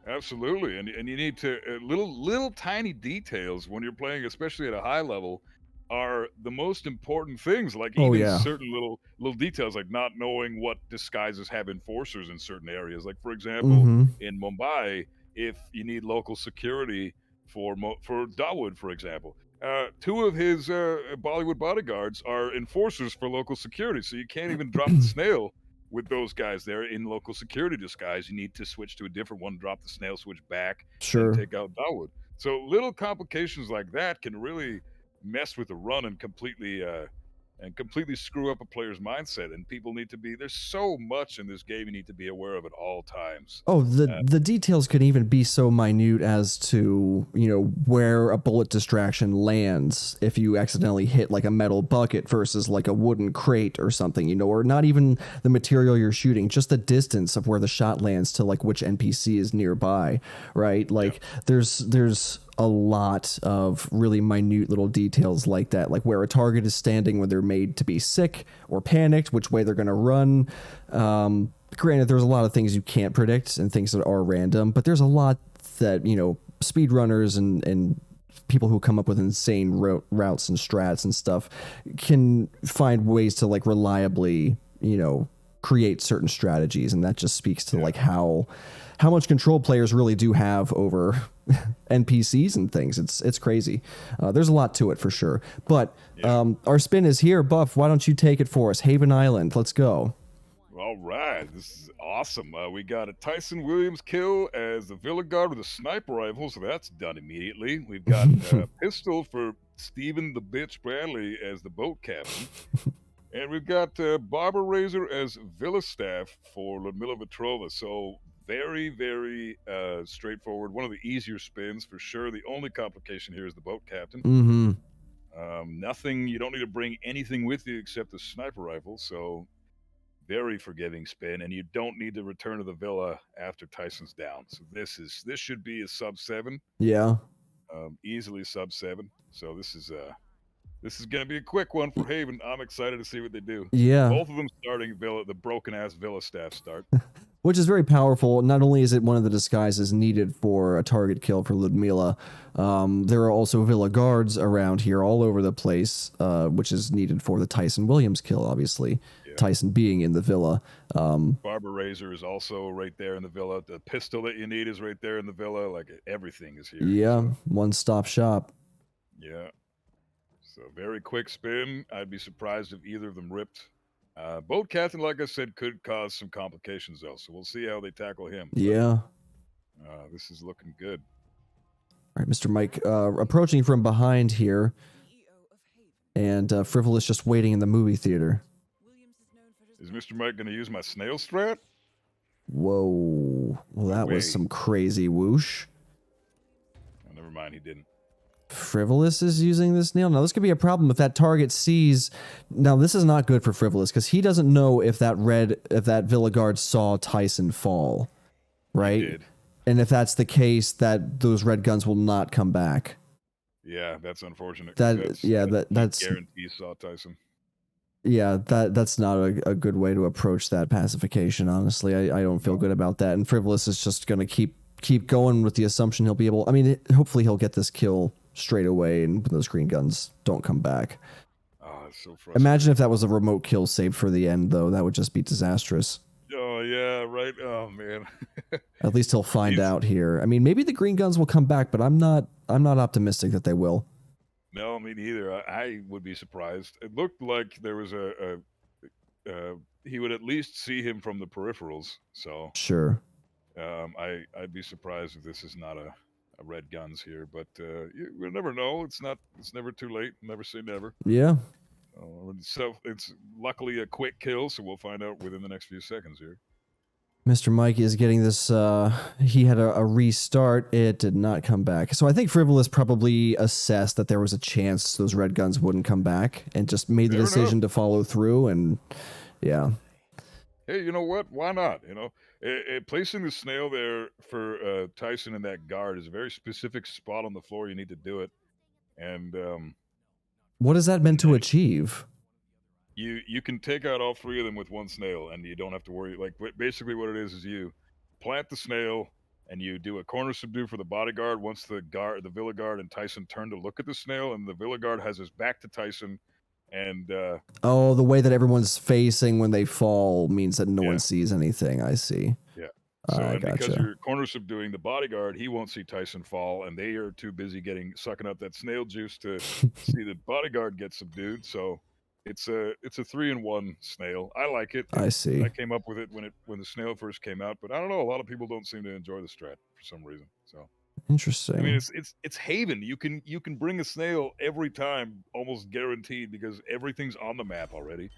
Absolutely, and you need to little tiny details when you're playing, especially at a high level, are the most important things. Like Oh even yeah. certain little details, like not knowing what disguises have enforcers in certain areas. Like for example, Mm-hmm. in Mumbai, if you need local security for Dawood, for example, two of his Bollywood bodyguards are enforcers for local security, so you can't even drop the snail with those guys there in local security disguise. You need to switch to a different one, drop the snail, switch back, and Sure. take out Dawood. So little complications like that can really mess with the run and completely screw up a player's mindset. And people need to be there's so much in this game you need to be aware of at all times. Oh, the Uh, the details could even be so minute as to, where a bullet distraction lands if you accidentally hit like a metal bucket versus like a wooden crate or something, or not even the material you're shooting, just the distance of where the shot lands to like which NPC is nearby, right? yeah, Like there's a lot of really minute little details like that, like where a target is standing when they're made to be sick or panicked, which way they're going to run. Granted, there's a lot of things you can't predict and things that are random, but there's a lot that, speedrunners and people who come up with insane routes and strats and stuff can find ways to like reliably, create certain strategies. And that just speaks to yeah, like how much control players really do have over NPCs and things. It's crazy. There's a lot to it for sure. But yeah. our spin is here. Buff, why don't you take it for us? Haven Island. Let's go. All right, this is awesome. We got a Tyson Williams kill as the Villa Guard with a sniper rifle, so that's done immediately. We've got a pistol for Stephen the Bitch Bradley as the boat captain. And we've got Barbara Razor as Villa staff for Ludmila Vetrova. So very, very straightforward. One of the easier spins for sure. The only complication here is the boat captain. Mm-hmm. Nothing, you don't need to bring anything with you except the sniper rifle. So very forgiving spin, and you don't need to return to the villa after Tyson's down. So this should be a sub 7, Yeah. easily sub 7. So this is going to be a quick one for Haven. I'm excited to see what they do. Yeah. Both of them starting Villa, the broken ass Villa staff start. Which is very powerful. Not only is it one of the disguises needed for a target kill for Ludmila, there are also Villa guards around here all over the place, which is needed for the Tyson Williams kill, obviously. Yeah. Tyson being in the villa. Barbara Razor is also right there in the villa. The pistol that you need is right there in the villa. Like everything is here. Yeah, So, one-stop shop. yeah. So very quick spin. I'd be surprised if either of them ripped. Boat captain, like I said, could cause some complications though. So we'll see how they tackle him. Yeah. But, this is looking good. All right, Mr. Mike, approaching from behind here, and Frivolous just waiting in the movie theater. Is MrMike going to use my snail strat? Whoa. Well, that was way. some crazy whoosh. Oh, never mind, he didn't. Frivolous is using this nail. Now, this could be a problem if that target sees. Now, this is not good for Frivolous because he doesn't know if that Villa guard saw Tyson fall, right? He did. And if that's the case, that those red guns will not come back. Yeah, that's unfortunate. That's guarantee saw Tyson. Yeah, that's not a good way to approach that pacification. Honestly, I don't feel good about that. And Frivolous is just gonna keep going with the assumption he'll be able. I mean, hopefully he'll get this kill straight away, and those green guns don't come back. Oh, it's so frustrating. Imagine if that was a remote kill saved for the end, though. That would just be disastrous. Oh yeah, right. Oh man. At least he'll find out here. I mean, maybe the green guns will come back, but I'm not optimistic that they will. No, me neither. I would be surprised. It looked like there was he would at least see him from the peripherals. So Sure. I'd be surprised if this is not a red guns here. But we'll never know. It's never too late. Never say never. Yeah. So it's luckily a quick kill, so we'll find out within the next few seconds here. Mr. Mike is getting this. He had a restart. It did not come back. So I think Frivolous probably assessed that there was a chance those red guns wouldn't come back and just made the decision to follow through. And yeah. Hey, you know what? Why not? Placing the snail there for Tyson and that guard is a very specific spot on the floor. You need to do it. And what is that meant to achieve? You can take out all three of them with one snail, and you don't have to worry. Like basically, what it is you plant the snail, and you do a corner subdue for the bodyguard. Once the villa guard, and Tyson turn to look at the snail, and the villa guard has his back to Tyson, and oh, the way that everyone's facing when they fall means that no yeah, one sees anything. I see. yeah. So I and because gotcha. you're corner subduing the bodyguard, he won't see Tyson fall, and they are too busy sucking up that snail juice to see the bodyguard get subdued. So it's a 3-in-1 snail. I like it. I see. I came up with it when the snail first came out, but I don't know. A lot of people don't seem to enjoy the strat for some reason. So I mean, Interesting. it's Haven. You can bring a snail every time, almost guaranteed, because everything's on the map already.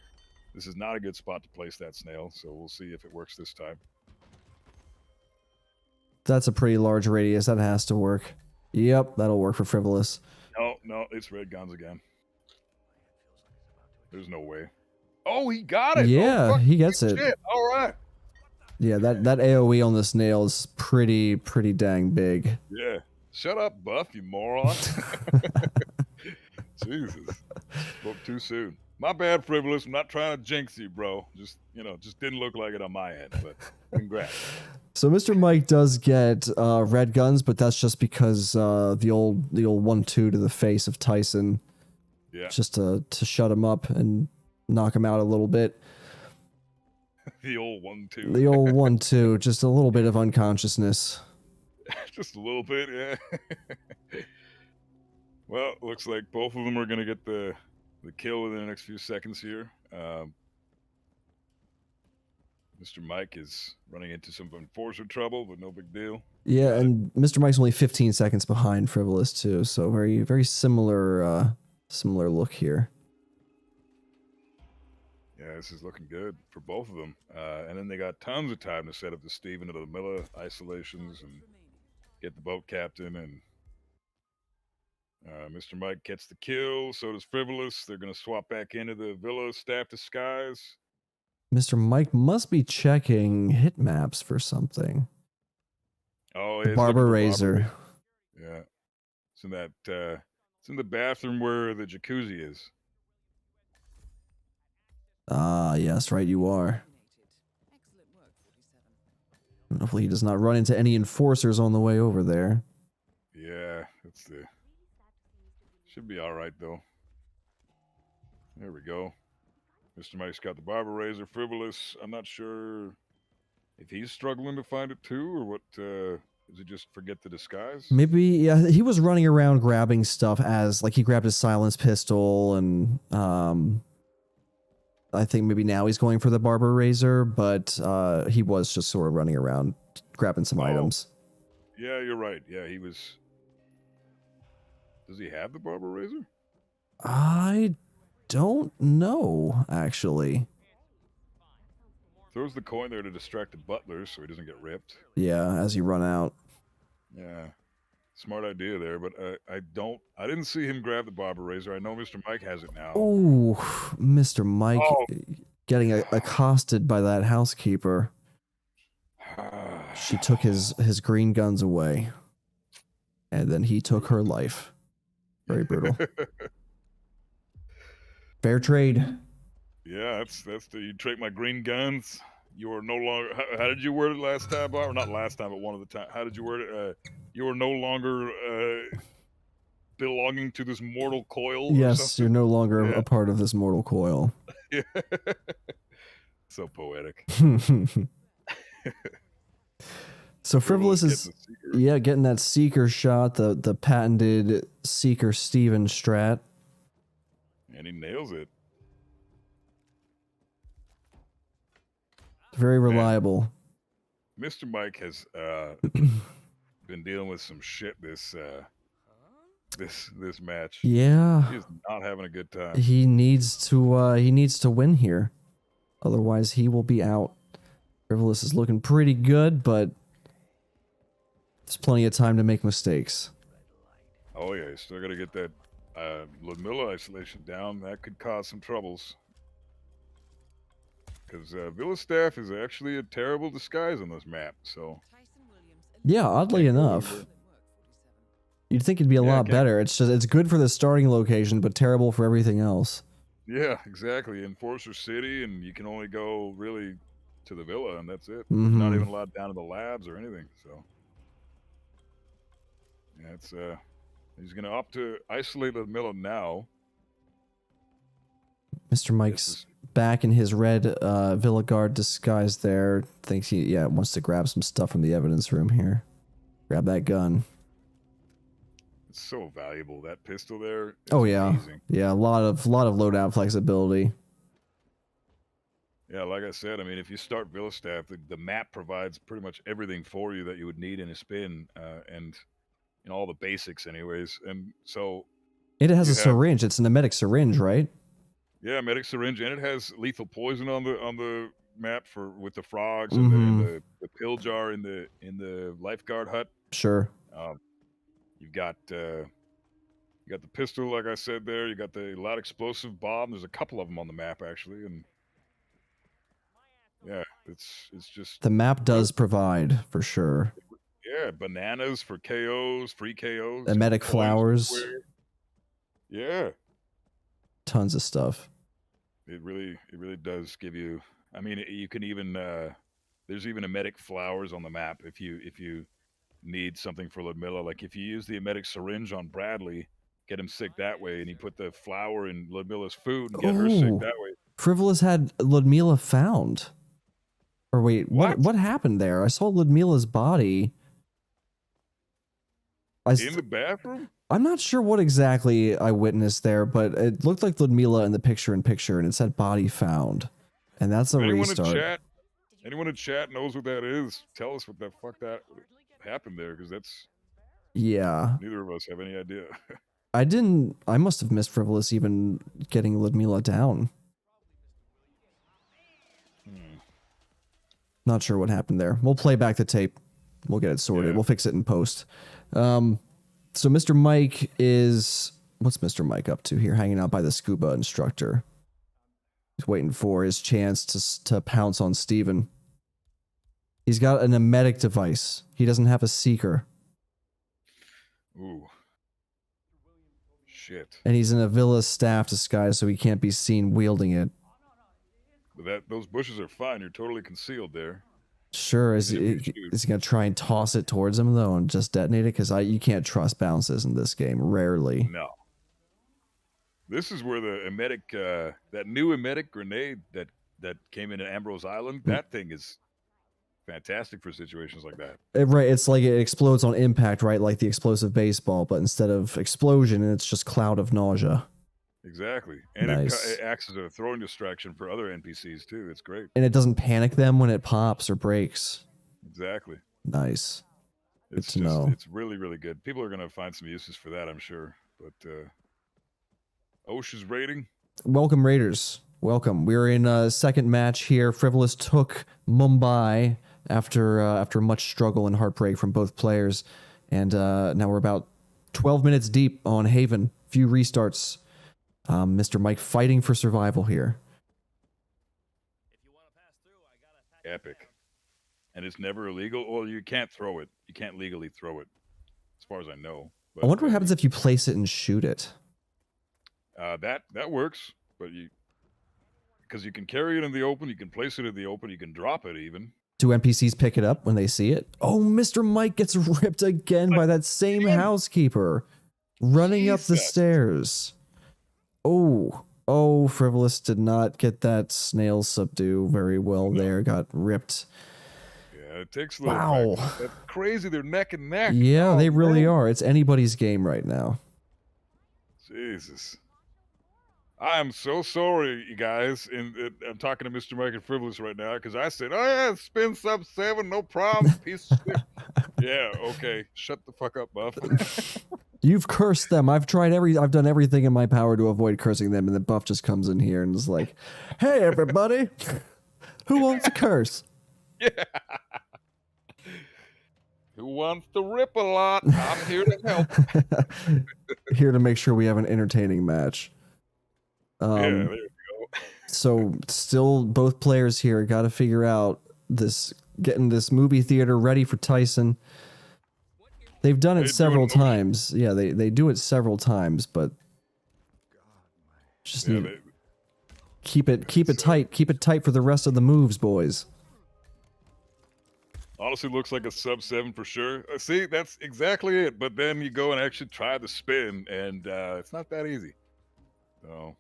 This is not a good spot to place that snail, so we'll see if it works this time. That's a pretty large radius. That has to work. Yep, that'll work for Frivolous. No, it's red guns again. There's no way. Oh, he got it. Yeah, oh, he gets it. Shit. All right. Yeah, that AoE on the snail is pretty dang big. Yeah. Shut up, Buff, you moron. Jesus. Spoke too soon. My bad, Frivolous. I'm not trying to jinx you, bro. Just didn't look like it on my end, but congrats. So MrMike does get red guns, but that's just because the old 1-2 to the face of Tyson. Yeah. Just to shut him up and knock him out a little bit. The old 1-2. The old 1-2, just a little bit of unconsciousness. Just a little bit, yeah. Well, looks like both of them are going to get the kill within the next few seconds here. MrMike is running into some enforcer trouble, but no big deal. Yeah, and MrMike's only 15 seconds behind Frivolous too, so very similar look here. Yeah, this is looking good for both of them. And then they got tons of time to set up the Steven into the Miller isolations and get the boat captain. And MrMike gets the kill. So does Frivolous. They're going to swap back into the Villa staff disguise. MrMike must be checking hit maps for something. Oh, the Barber Razor. Yeah, it's in that. It's in the bathroom where the jacuzzi is. Ah, yes, right, you are. Hopefully he does not run into any enforcers on the way over there. Yeah, should be all right though. There we go. MrMike's got the Barber Razor. Frivolous, I'm not sure if he's struggling to find it too, or what. Does he just forget the disguise? Maybe, yeah, he was running around grabbing stuff as, like, he grabbed his silence pistol, and I think maybe now he's going for the Barber Razor, but he was just sort of running around grabbing some items. Yeah, you're right. Yeah, he was. Does he have the Barber Razor? I don't know, actually. Throws the coin there to distract the butler so he doesn't get ripped. Yeah, as you run out. Yeah. Smart idea there, but I didn't see him grab the Barber Razor. I know MrMike has it now. Oh, MrMike getting accosted by that housekeeper. She took his green guns away, and then he took her life. Very brutal. Fair trade. Yeah, that's you take my green guns. You are no longer. How did you word it last time, Bob? Or not last time, but one of the time. How did you word it? You are no longer belonging to this mortal coil. Yes, you're no longer a part of this mortal coil. Yeah. So poetic. So Frivolous is getting that Seeker shot, the patented Seeker Steven strat. And he nails it. Very reliable. MrMike has been dealing with some shit this match. Yeah. He's not having a good time. He needs to win here. Otherwise he will be out. Frivolous is looking pretty good, but there's plenty of time to make mistakes. Oh yeah, he's still gotta get that Lamilla isolation down. That could cause some troubles. Because Villa staff is actually a terrible disguise on this map, so... Yeah, oddly enough. You'd think it'd be a lot better. It's good for the starting location, but terrible for everything else. Yeah, exactly. Enforcer City, and you can only go, really, to the Villa, and that's it. Mm-hmm. Not even allowed down to the labs or anything, so... Yeah, it's he's gonna opt to isolate Ludmilla now. Mr. Mike's back in his red Villa Guard disguise there. Thinks he wants to grab some stuff from the evidence room here. Grab that gun. It's so valuable. That pistol there. Oh yeah, amazing. yeah. A lot of loadout flexibility. Yeah, like I said, I mean, if you start Villa Staff, the map provides pretty much everything for you that you would need in a spin, and all the basics, anyways. And so it has a syringe. It's an emetic syringe, right? Yeah, medic syringe, and it has lethal poison on the map with the frogs and the pill jar in the lifeguard hut. Sure. You've got the pistol, like I said there. You got the loud explosive bomb. There's a couple of them on the map actually, and yeah, it's just the map does provide for sure. Yeah, bananas for KOs, free KOs, emetic flowers. Yeah, tons of stuff. It really does give you. I mean, you can even there's even emetic flowers on the map if you need something for Ludmilla. Like if you use the emetic syringe on Bradley, get him sick that way, and you put the flower in Ludmilla's food and get her sick that way. Frivolous had Ludmilla found. Or wait, what happened there? I saw Ludmilla's body. In the bathroom? I'm not sure what exactly I witnessed there, but it looked like Ludmilla in the picture-in-picture, and it said body found. And that's a restart. Anyone in chat knows what that is? Tell us what the fuck that happened there, because that's... Yeah. Neither of us have any idea. I must have missed Frivolous even getting Ludmilla down. Not sure what happened there. We'll play back the tape. We'll get it sorted. Yeah. We'll fix it in post. So Mr. Mike is... What's Mr. Mike up to here? Hanging out by the scuba instructor. He's waiting for his chance to pounce on Steven. He's got an emetic device. He doesn't have a seeker. Ooh. Shit. And he's in a Villa staff disguise, so he can't be seen wielding it. But those bushes are fine. You're totally concealed there. Sure. Is he going to try and toss it towards him, though, and just detonate it? Because you can't trust bounces in this game. Rarely. No. This is where the emetic, that new emetic grenade that came into Ambrose Island, that thing is fantastic for situations like that. Right. It's like it explodes on impact, right? Like the explosive baseball, but instead of explosion, it's just cloud of nausea. Exactly. And nice. it acts as a throwing distraction for other NPCs, too. It's great. And it doesn't panic them when it pops or breaks. Exactly. Nice. It's good to know. It's really, really good. People are going to find some uses for that, I'm sure. But Osh's rating? Welcome, Raiders. Welcome. We're in a second match here. Frivolous took Mumbai after much struggle and heartbreak from both players. And now we're about 12 minutes deep on Haven. Few restarts. Mr. Mike fighting for survival here. Epic. And it's never illegal. Well, you can't throw it. You can't legally throw it, as far as I know. But, I wonder what happens if you place it and shoot it. That works, but because you can carry it in the open, you can place it in the open, you can drop it even. Do NPCs pick it up when they see it? Oh, Mr. Mike gets ripped again by that same housekeeper running up the stairs. Oh, Frivolous did not get that snail subdue very well there. Got ripped. Yeah, it takes a little practice. That's crazy. They're neck and neck. Yeah, they really are. It's anybody's game right now. Jesus. I am so sorry, you guys. I'm talking to Mr. Mike and Frivolous right now because I said, oh, yeah, spin sub 7, no problem. Piece of shit. Yeah, okay. Shut the fuck up, Buff. You've cursed them. I've done everything in my power to avoid cursing them, and then Buff just comes in here and is like, hey, everybody. Who wants to curse? Yeah. Who wants to rip a lot? I'm here to help. Here to make sure we have an entertaining match. Yeah, there you go. So still both players here got to figure out getting this movie theater ready for Tyson. They've done it several times. Yeah, they do it several times, but just keep it tight. Keep it tight for the rest of the moves, boys. Honestly, looks like a sub 7 for sure. See, that's exactly it. But then you go and actually try the spin, and it's not that easy. So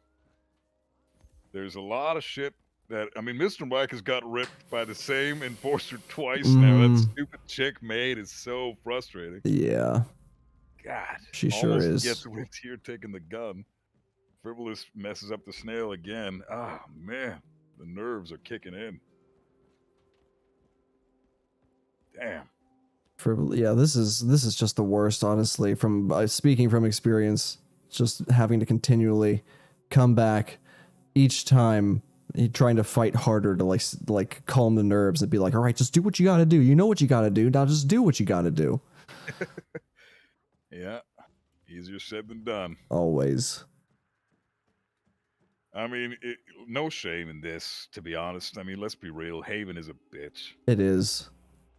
there's a lot of shit that I mean, MrMike has got ripped by the same enforcer twice now. That stupid chick maid is so frustrating. Yeah, God, she sure almost is. gets whipped here taking the gun. Frivolous messes up the snail again. Oh man, the nerves are kicking in. Damn. Yeah, this is just the worst, honestly. From speaking from experience, just having to continually come back each time, trying to fight harder to like calm the nerves and be like, all right, just do what you got to do. You know what you got to do. Now just do what you got to do. Yeah, easier said than done. Always. I mean, no shame in this, to be honest. I mean, let's be real. Haven is a bitch. It is.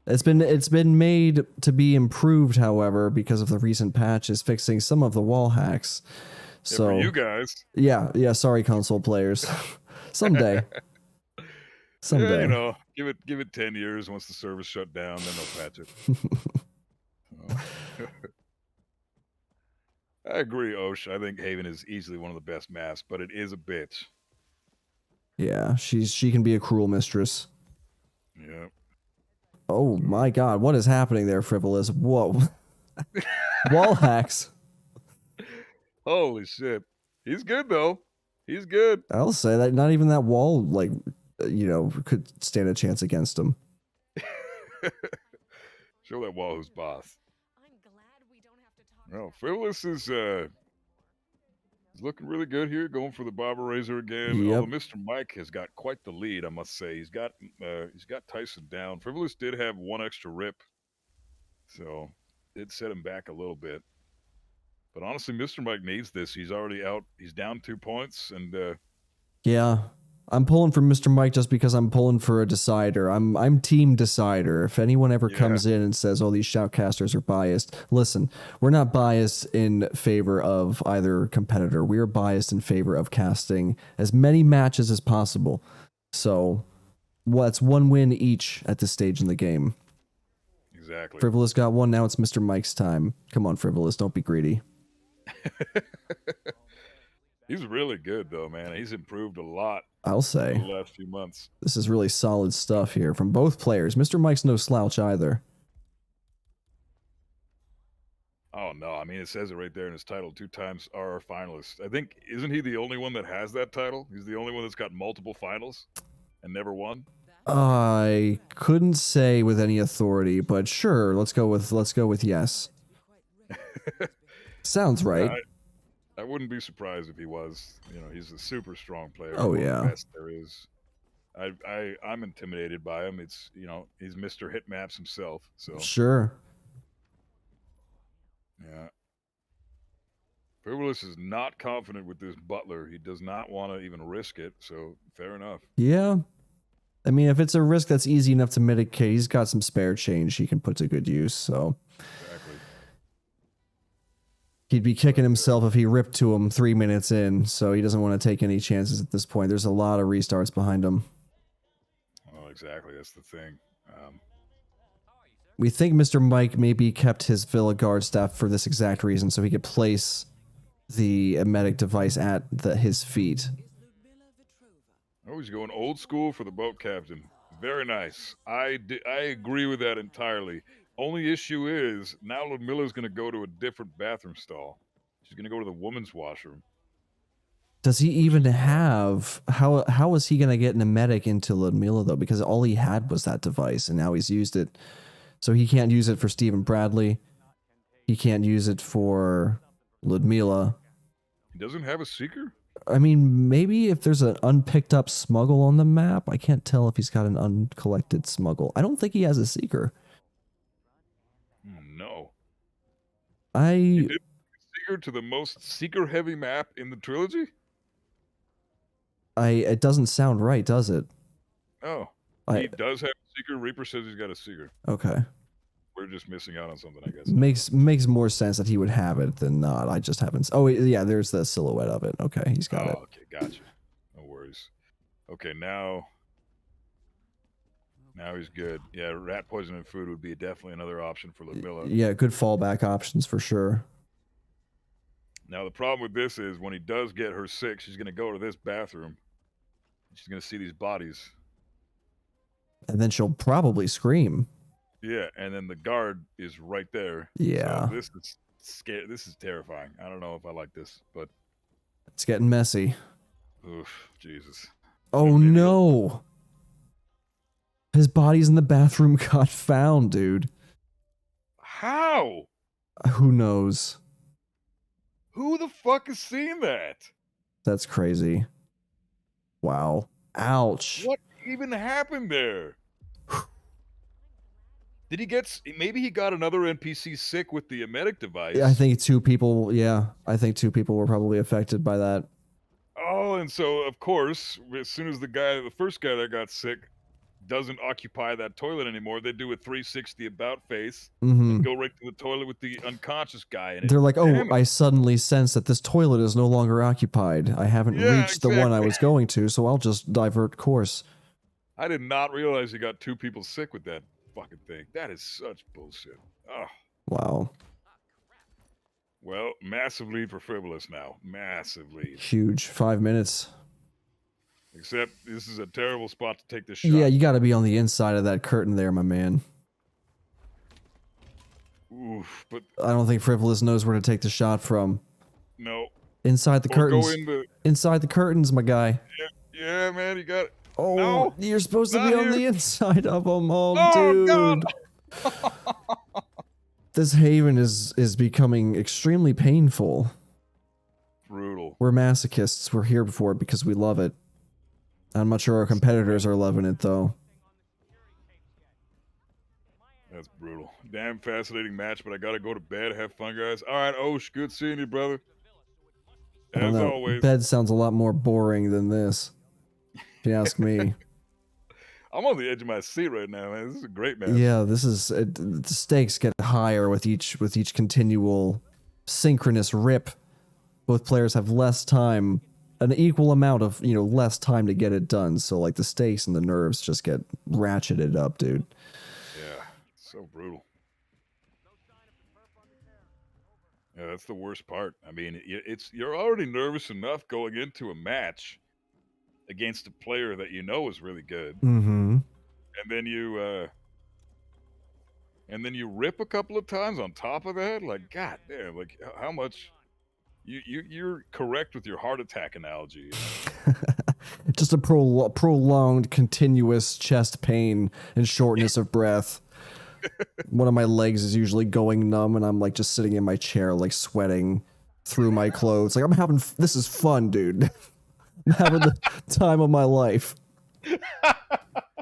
It's been made to be improved, however, because of the recent patches fixing some of the wall hacks. So yeah, for you guys. Yeah, sorry console players. Someday. Yeah, you know, give it 10 years once the server's shut down, then they'll patch it. I agree, Osh. I think Haven is easily one of the best maps, but it is a bitch. Yeah, she can be a cruel mistress. Yeah. Oh my god, what is happening there, Frivolous? Whoa. Wall hacks. Holy shit. He's good though. He's good. I'll say that not even that wall, like, could stand a chance against him. Show that wall who's boss. No, Frivolous is looking really good here, going for the Barber Razor again. Yep. Although MrMike has got quite the lead, I must say. He's got Tyson down. Frivolous did have one extra rip, so it set him back a little bit. But honestly, MrMike needs this. He's already out. He's down 2 points, and yeah, I'm pulling for MrMike just because I'm pulling for a decider. I'm team decider. If anyone ever comes in and says, "Oh, these shoutcasters are biased," listen, we're not biased in favor of either competitor. We are biased in favor of casting as many matches as possible. So, what's one win each at this stage in the game? Exactly. Frivolous got one. Now it's MrMike's time. Come on, Frivolous, don't be greedy. He's really good though, man. He's improved a lot. I'll say. In the last few months. This is really solid stuff here from both players. MrMike's no slouch either. Oh no, I mean it says it right there in his title, 2 times RR finalist. I think isn't he the only one that has that title? He's the only one that's got multiple finals and never won. I couldn't say with any authority, but sure, let's go with yes. Sounds right. I wouldn't be surprised if he was. You know, he's a super strong player. Oh yeah, the best there is. I'm intimidated by him. It's he's Mr. Hitmaps himself. So sure. Yeah. Frivolous is not confident with this Butler. He does not want to even risk it. So fair enough. Yeah. I mean, if it's a risk that's easy enough to mitigate, he's got some spare change he can put to good use. So. Exactly. He'd be kicking himself if he ripped to him 3 minutes in, so he doesn't want to take any chances at this point. There's a lot of restarts behind him. Oh, exactly. That's the thing. We think MrMike maybe kept his Villa guard staff for this exact reason, so he could place the emetic device at his feet. Oh, he's going old school for the boat captain. Very nice. I agree with that entirely. Only issue is now Ludmilla's going to go to a different bathroom stall. She's going to go to the woman's washroom. Does he even have... How is he going to get an emetic into Ludmilla, though? Because all he had was that device, and now he's used it. So he can't use it for Stephen Bradley. He can't use it for Ludmilla. He doesn't have a seeker? I mean, maybe if there's an unpicked up smuggle on the map. I can't tell if he's got an uncollected smuggle. I don't think he has a seeker. No. He did seeker to the most seeker heavy map in the trilogy? It doesn't sound right, does it? Oh. He does have a seeker. Reaper says he's got a seeker. Okay. We're just missing out on something, I guess. Makes more sense that he would have it than not. I just haven't. Oh, yeah, there's the silhouette of it. Okay, he's got it. Okay, gotcha. No worries. Okay, now Now he's good. Yeah, rat poison and food would be definitely another option for Lamilla. Yeah, good fallback options for sure. Now the problem with this is when he does get her sick, she's gonna go to this bathroom. She's gonna see these bodies. And then she'll probably scream. Yeah, and then the guard is right there. Yeah. So this is scary. This is terrifying. I don't know if I like this, but It's getting messy. oof, Jesus. Oh no. His body's in the bathroom got found, dude. How? Who knows? Who the fuck has seen that? That's crazy. Wow. Ouch. What even happened there? Did he get... Maybe he got another NPC sick with the emetic device. I think two people were probably affected by that. Oh, and so, of course, as soon as the first guy that got sick doesn't occupy that toilet anymore, they do a 360 about face and go right to the toilet with the unconscious guy in it. They're like, oh, I suddenly sense that this toilet is no longer occupied. I haven't reached the one I was going to, so I'll just divert course. I did not realize you got two people sick with that fucking thing. That is such bullshit. Oh. Wow. Well, massive lead for Frivolous now. Massive lead. Huge. 5 minutes. Except this is a terrible spot to take the shot. Yeah, you got to be on the inside of that curtain there, my man. Oof, but I don't think Frivolous knows where to take the shot from. No. Inside the curtains. Inside the curtains, my guy. Yeah, man, you got it. Oh, no, you're supposed to be on the inside of them. Oh, dude. God. This haven is becoming extremely painful. Brutal. We're masochists. We're here for it because we love it. I'm not sure our competitors are loving it, though. That's brutal. Damn fascinating match, but I gotta go to bed. Have fun, guys. All right, Osh, good seeing you, brother. As always. Bed sounds a lot more boring than this, if you ask me. I'm on the edge of my seat right now, man. This is a great match. Yeah, this is... the stakes get higher with each continual synchronous rip. Both players have less time, an equal amount of, less time to get it done. So, like, the stakes and the nerves just get ratcheted up, dude. Yeah, so brutal. Yeah, that's the worst part. I mean, you're already nervous enough going into a match against a player that you know is really good. Mm-hmm. And then you rip a couple of times on top of that. Like, god damn, like how much... You're correct with your heart attack analogy. Just a prolonged, continuous chest pain and shortness of breath. One of my legs is usually going numb, and I'm like just sitting in my chair, like sweating through my clothes. Like this is fun, dude. I'm having the time of my life.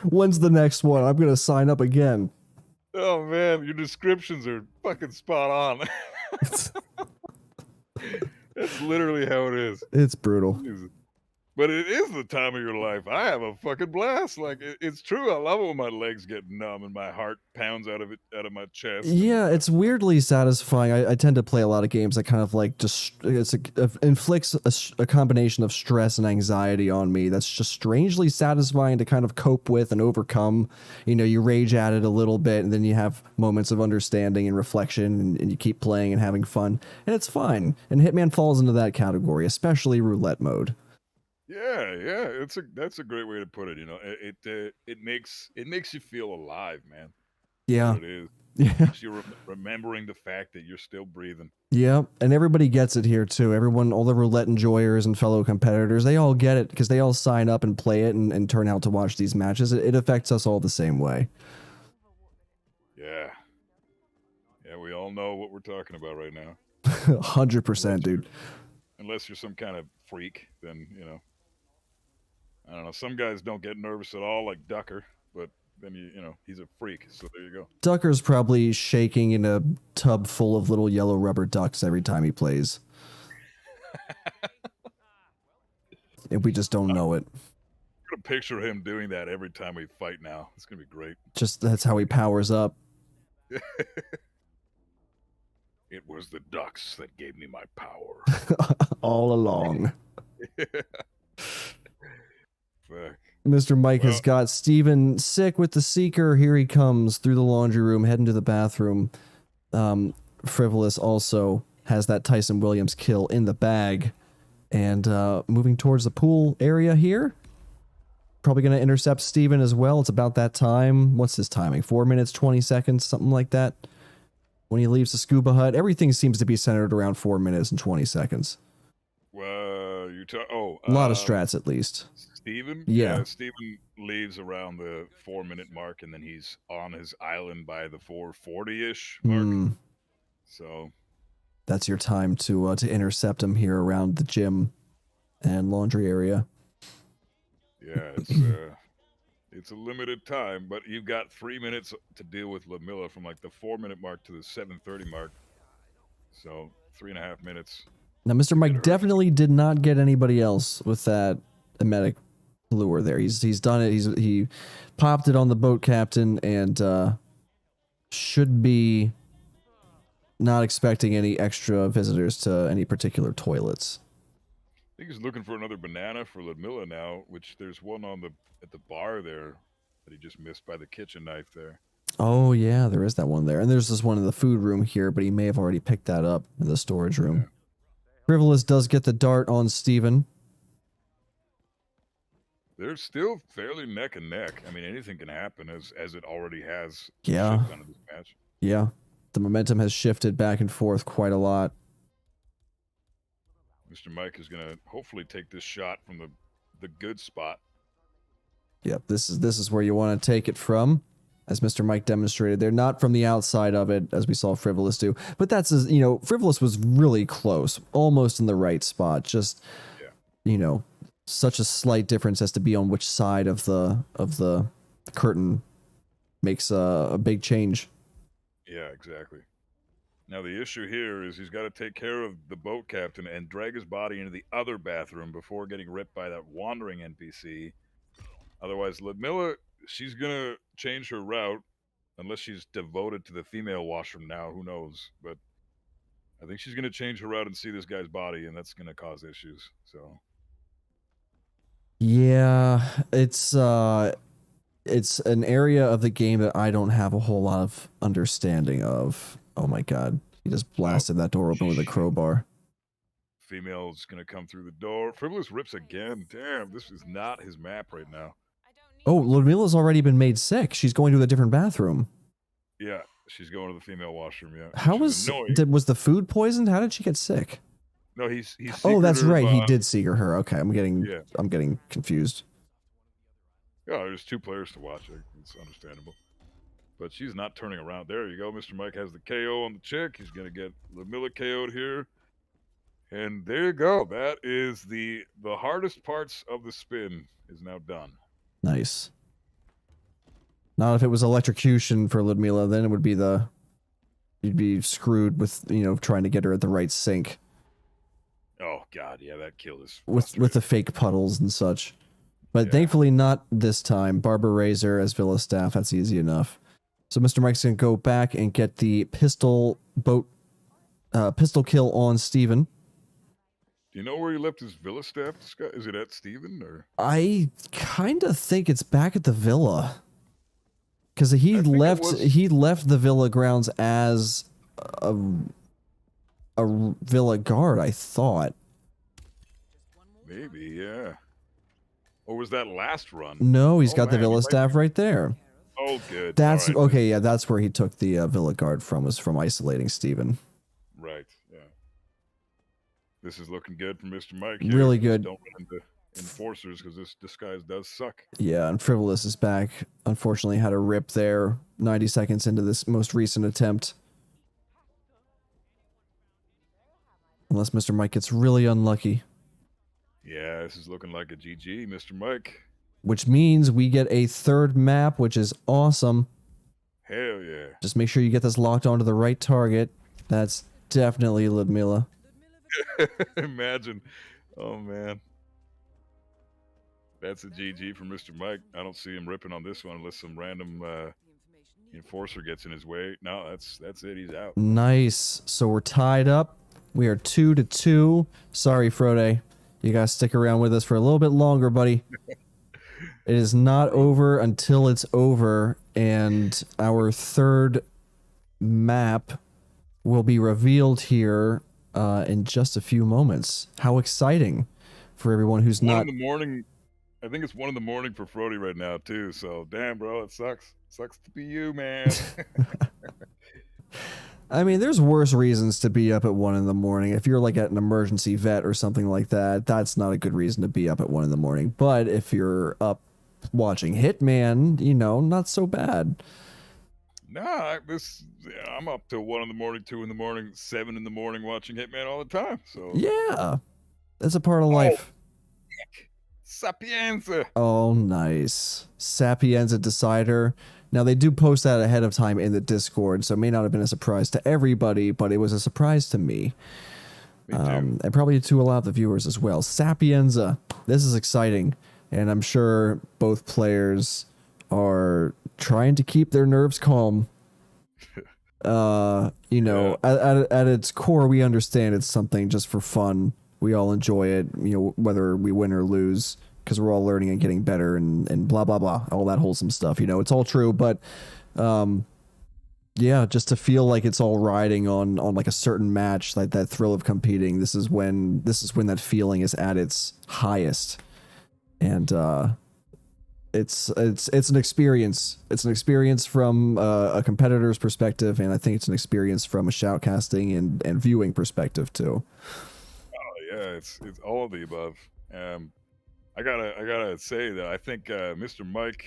When's the next one? I'm gonna sign up again. Oh man, your descriptions are fucking spot on. That's literally how it is. It's brutal. But it is the time of your life. I have a fucking blast. Like, it's true. I love it when my legs get numb and my heart pounds out of my chest. Yeah, it's weirdly satisfying. I tend to play a lot of games that kind of like just inflicts a combination of stress and anxiety on me. That's just strangely satisfying to kind of cope with and overcome. You rage at it a little bit, and then you have moments of understanding and reflection, and you keep playing and having fun, and it's fine. And Hitman falls into that category, especially Roulette Mode. Yeah, that's a great way to put it. It makes you feel alive, man. Yeah, that's what it is. Yeah, it makes you remembering the fact that you're still breathing. Yeah, and everybody gets it here too. Everyone, all the roulette enjoyers and fellow competitors, they all get it because they all sign up and play it and turn out to watch these matches. It affects us all the same way. Yeah, we all know what we're talking about right now. 100%, dude. Unless you're some kind of freak, then I don't know. Some guys don't get nervous at all, like Ducker, but then he's a freak. So there you go. Ducker's probably shaking in a tub full of little yellow rubber ducks every time he plays. And we just don't know it. I'm gonna picture him doing that every time we fight now. It's gonna be great. Just that's how he powers up. It was the ducks that gave me my power. All along. Fuck. Mr. Mike Well, has got Steven sick with the Seeker. Here he comes through the laundry room, heading to the bathroom. Frivolous also has that Tyson Williams kill in the bag. And moving towards the pool area here. Probably going to intercept Steven as well. It's about that time. What's his timing? 4 minutes, 20 seconds, something like that. When he leaves the scuba hut, everything seems to be centered around 4 minutes and 20 seconds. well, A lot of strats, at least. Steven? Yeah. Steven leaves around the 4-minute mark, and then he's on his island by the 4:40-ish mark. So that's your time to intercept him here around the gym and laundry area. Yeah, it's a limited time, but you've got 3 minutes to deal with Lamilla from like the 4-minute mark to the 7:30 mark. So 3.5 minutes. Now, Mr. Mike definitely did not get anybody else with that emetic lure there. He's done it. He popped it on the boat captain and should be not expecting any extra visitors to any particular toilets. I think he's looking for another banana for Lamilla now, which there's one at the bar there that he just missed by the kitchen knife there. Oh yeah, there is that one there. And there's this one in the food room here, but he may have already picked that up in the storage room. Yeah. Frivolous does get the dart on Steven. They're still fairly neck and neck. I mean, anything can happen as it already has. Yeah. Out of this match. Yeah. The momentum has shifted back and forth quite a lot. Mr. Mike is going to hopefully take this shot from the good spot. Yep, this is where you want to take it from, as Mr. Mike demonstrated there. Not from the outside of it, as we saw Frivolous do. But that's, Frivolous was really close, almost in the right spot. Just, such a slight difference as to be on which side of the curtain makes a big change. Yeah, exactly. Now the issue here is he's got to take care of the boat captain and drag his body into the other bathroom before getting ripped by that wandering NPC. Otherwise, Lamilla, she's going to change her route unless she's devoted to the female washroom now. Who knows? But I think she's going to change her route and see this guy's body, and that's going to cause issues. So, yeah, it's an area of the game that I don't have a whole lot of understanding of. Oh my god, he just blasted that door open with a crowbar. Female's gonna come through the door. Frivolous rips again. Damn, this is not his map right now. Oh, Ludmilla's already been made sick. She's going to a different bathroom. Yeah, she's going to the female washroom, yeah. How was the food poisoned? How did she get sick? No, he's oh, that's right. He did seeker her. Okay, I'm getting confused. Yeah, there's 2 players to watch. It's understandable. But she's not turning around. There you go. Mr. Mike has the KO on the chick. He's going to get Lamilla KO'd here. And there you go. That is the hardest parts of the spin is now done. Nice. Not if it was electrocution for Ludmilla, then it would be you'd be screwed with, trying to get her at the right sync. Oh, God. Yeah, that kill is with the fake puddles and such. But thankfully not this time. Barber Razor as Villa staff, that's easy enough. So Mr. Mike's going to go back and get the pistol kill on Steven. Do you know where he left his Villa staff? Is it at Steven or? I kind of think it's back at the Villa. Because he left the Villa grounds as a Villa guard, I thought. Maybe, yeah. Or was that last run? No, he's got the Villa staff right there. Oh, good. That's right, okay. Yeah, that's where he took the Villa guard from. Was from isolating Steven. Right. Yeah. This is looking good for Mr. Mike. Here. Really good. Don't run into enforcers because this disguise does suck. Yeah, and Frivolous is back. Unfortunately, had a rip there 90 seconds into this most recent attempt. Unless Mr. Mike gets really unlucky. Yeah, this is looking like a GG, Mr. Mike. Which means we get a third map, which is awesome. Hell yeah. Just make sure you get this locked onto the right target. That's definitely Ludmilla. Imagine. Oh, man. That's a GG for Mr. Mike. I don't see him ripping on this one unless some random enforcer gets in his way. No, that's it. He's out. Nice. So we're tied up. We are 2-2. Sorry, Frode. You gotta stick around with us for a little bit longer, buddy. It is not over until it's over, and our third map will be revealed here in just a few moments. How exciting for everyone who's not... 1 in the morning. I think it's 1 in the morning for Frody right now too. So damn, bro, it sucks. Sucks to be you, man. I mean, there's worse reasons to be up at 1 in the morning. If you're like at an emergency vet or something like that, that's not a good reason to be up at 1 in the morning. But if you're up watching Hitman, you know, not so bad. Nah, I'm up till 1 in the morning, 2 in the morning, 7 in the morning watching Hitman all the time. So Yeah, that's a part of life. Sapienza. Oh, nice. Sapienza Decider. Now, they do post that ahead of time in the Discord, so it may not have been a surprise to everybody, but it was a surprise to me. Me too. And probably to a lot of the viewers as well. Sapienza. This is exciting, and I'm sure both players are trying to keep their nerves calm. You know, at its core, we understand it's something just for fun. We all enjoy it, you know, whether we win or lose, because we're all learning and getting better and blah, blah, blah, all that wholesome stuff. You know, it's all true. But, yeah, just to feel like it's all riding on like a certain match, like that thrill of competing. This is when that feeling is at its highest. And, it's an experience. It's an experience from a competitor's perspective, and I think it's an experience from a shoutcasting and viewing perspective too. Yeah, it's all of the above. I gotta say that I think MrMike,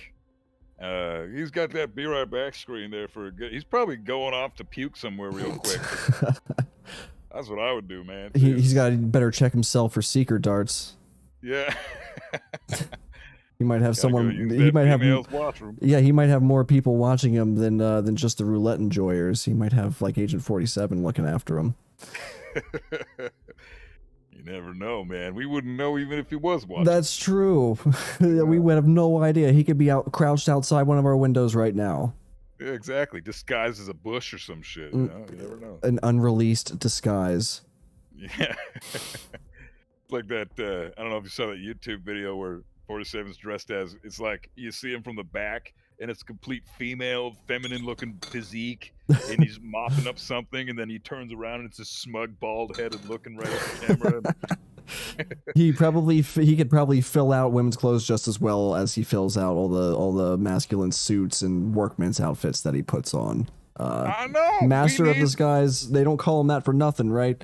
he's got that "Be Right Back" screen there for a good. He's probably going off to puke somewhere real quick. That's what I would do, man. He's got to better check himself for seeker darts. Yeah. He might have someone. He might have. Yeah, he might have more people watching him than just the roulette enjoyers. He might have like Agent 47 looking after him. You never know, man. We wouldn't know even if he was watching. That's true. We would have no idea. He could be crouched outside one of our windows right now. Yeah, exactly. Disguised as a bush or some shit. You know? You never know. An unreleased disguise. Yeah. Like that. I don't know if you saw that YouTube video where 47's dressed as. It's like you see him from the back, and it's complete female, feminine-looking physique, and he's mopping up something, and then he turns around, and it's a smug, bald-headed looking right at the camera. he could probably fill out women's clothes just as well as he fills out all the masculine suits and workman's outfits that he puts on. I know. Master of Disguise. They don't call him that for nothing, right?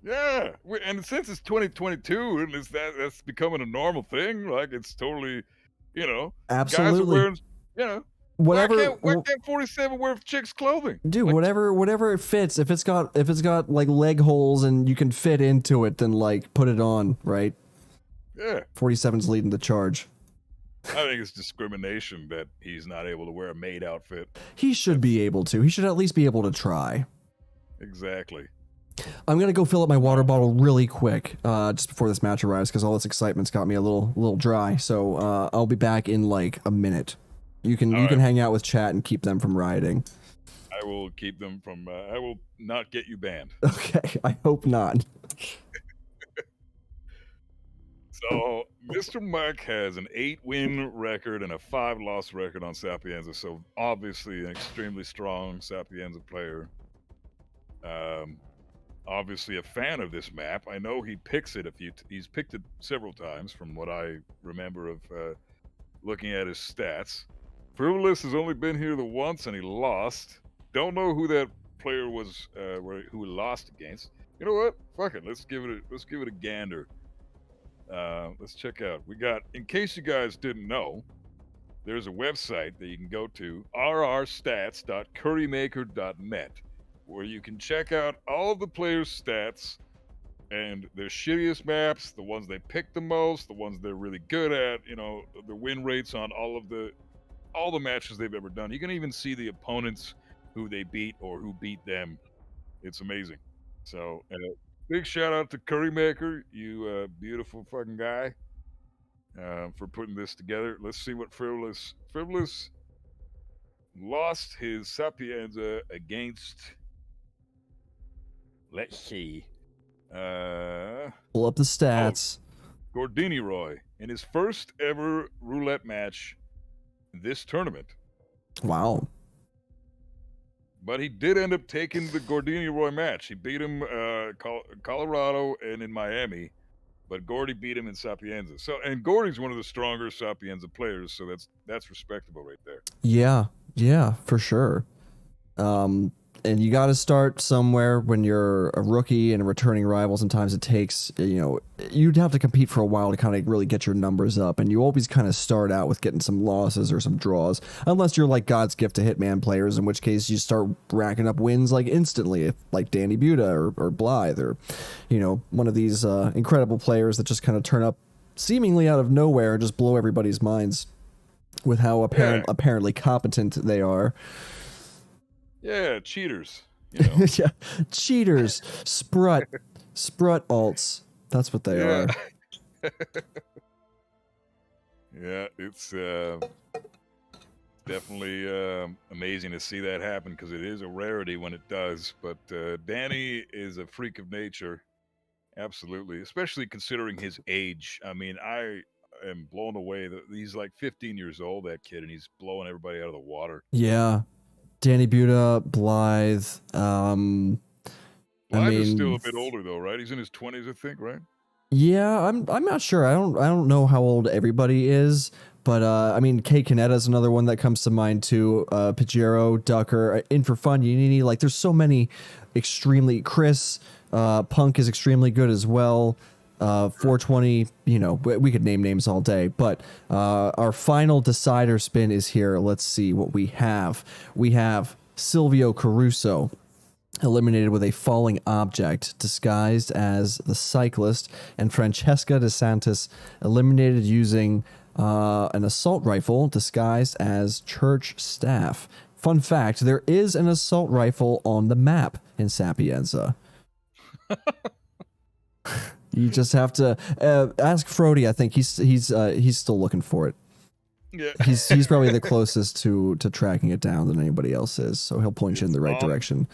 Yeah, and since it's 2022, and that's becoming a normal thing, like it's totally, you know, absolutely. Guys are wearing, you know, whatever. Why can't 47 wear chicks' clothing? Dude, like, whatever it fits. If it's got like leg holes and you can fit into it, then like put it on, right? Yeah. 47's leading the charge. I think it's discrimination that he's not able to wear a maid outfit. He should be able to. He should at least be able to try. Exactly. I'm gonna go fill up my water bottle really quick, just before this match arrives, because all this excitement's got me a little dry. So I'll be back in like a minute. You can hang out with chat and keep them from rioting. I will keep them from. I will not get you banned. Okay, I hope not. So MrMike has an 8-win record and a 5-loss record on Sapienza. So obviously an extremely strong Sapienza player. Obviously a fan of this map. I know he picks it he's picked it several times from what I remember of looking at his stats. Frivolous has only been here the once and he lost. Don't know who that player was who he lost against. You know what? Fuck it. Let's give it a gander. Let's check out. We got, in case you guys didn't know, there's a website that you can go to, rrstats.currymaker.net, where you can check out all the players' stats and their shittiest maps, the ones they pick the most, the ones they're really good at, you know, the win rates on all the matches they've ever done. You can even see the opponents who they beat or who beat them. It's amazing. So, and a big shout out to Currymaker, you beautiful fucking guy, for putting this together. Let's see what Frivolous lost his Sapienza against. Let's see. Pull up the stats. Gordini Roy in his first ever roulette match this tournament. Wow. But he did end up taking the Gordini Roy match. He beat him Colorado and in Miami, but Gordy beat him in Sapienza. So, and Gordy's one of the stronger Sapienza players, so that's respectable right there. Yeah, yeah, for sure. And you got to start somewhere when you're a rookie and a returning rival. Sometimes it takes, you'd have to compete for a while to kind of really get your numbers up. And you always kind of start out with getting some losses or some draws, unless you're like God's gift to Hitman players, in which case you start racking up wins like instantly, like Danny Buda or Blythe or, one of these incredible players that just kind of turn up seemingly out of nowhere and just blow everybody's minds with how apparently competent they are. Yeah, cheaters. Yeah, cheaters, sprut alts. That's what they are. Yeah, it's definitely amazing to see that happen because it is a rarity when it does. But Danny is a freak of nature, absolutely, especially considering his age. I mean, I am blown away that he's like 15 years old, that kid, and he's blowing everybody out of the water. Yeah. Danny Buda, Blythe. Blythe is still a bit older though, right? He's in his 20s, I think, right? Yeah, I'm not sure. I don't know how old everybody is, but Kay Canetta's another one that comes to mind too. Pajero, Ducker, In for Fun, Unini. Like, there's so many extremely. Chris, Punk is extremely good as well. 420, we could name names all day, but our final decider spin is here. Let's see what we have. We have Silvio Caruso eliminated with a falling object disguised as the cyclist, and Francesca DeSantis eliminated using an assault rifle disguised as church staff. Fun fact, there is an assault rifle on the map in Sapienza. You just have to ask Frody. I think he's still looking for it. Yeah, he's probably the closest to tracking it down than anybody else is, so he'll point you in the right direction.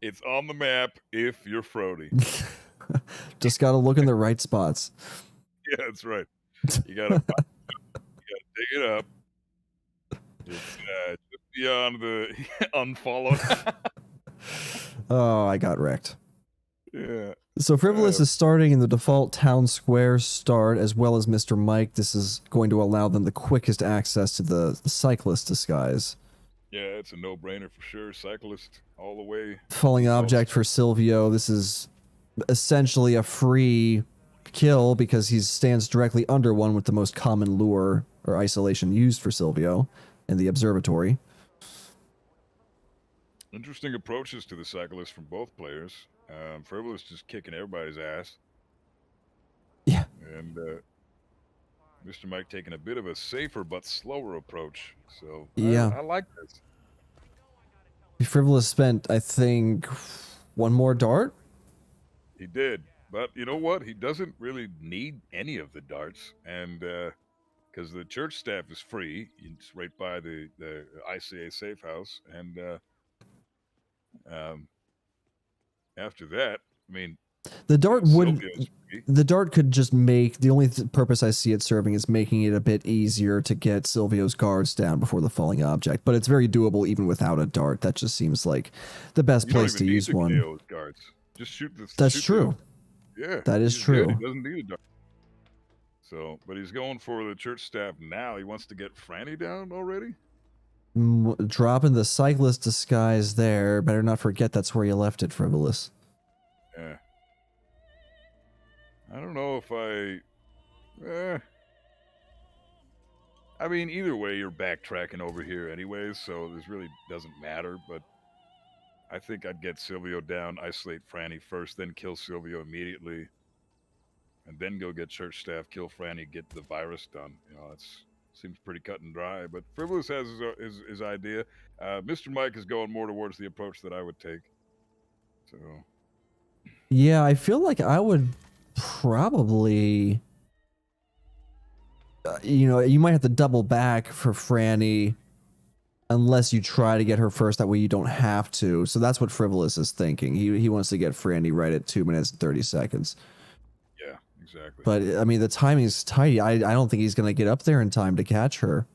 It's on the map if you're Frody. Just gotta look in the right spots. Yeah, that's right. You gotta dig it up. It's just beyond the unfollowed. Oh, I got wrecked. Yeah. So Frivolous is starting in the default town square start, as well as MrMike. This is going to allow them the quickest access to the cyclist disguise. Yeah, it's a no-brainer for sure. Cyclist all the way. Falling object for Silvio. This is essentially a free kill because he stands directly under one with the most common lure or isolation used for Silvio in the observatory. Interesting approaches to the cyclist from both players. Frivolous just kicking everybody's ass. Yeah. And MrMike taking a bit of a safer but slower approach. So yeah, I like this. Frivolous spent, I think, one more dart. He did, but you know what? He doesn't really need any of the darts, and because the church staff is free, it's right by the ICA safe house, and after that, I mean, the dart could just make the only purpose I see it serving is making it a bit easier to get Silvio's guards down before the falling object, but it's very doable even without a dart. That just seems like the best place to use one. KO guards. Just shoot the. That's true. Yeah, that is true. Good. He doesn't need a dart. So, but he's going for the church staff now. He wants to get Franny down already. Dropping the cyclist disguise there. Better not forget that's where you left it, Frivolous. Yeah. I don't know if I mean, either way, you're backtracking over here anyways, so this really doesn't matter, but I think I'd get Silvio down, isolate Franny first, then kill Silvio immediately, and then go get church staff, kill Franny, get the virus done. It seems pretty cut and dry, but Frivolous has his idea. MrMike is going more towards the approach that I would take. So. Yeah, I feel like I would probably... you might have to double back for Franny unless you try to get her first. That way you don't have to. So that's what Frivolous is thinking. He wants to get Franny right at 2 minutes and 30 seconds. exactly. But I mean, the timing's tight. I don't think he's gonna get up there in time to catch her.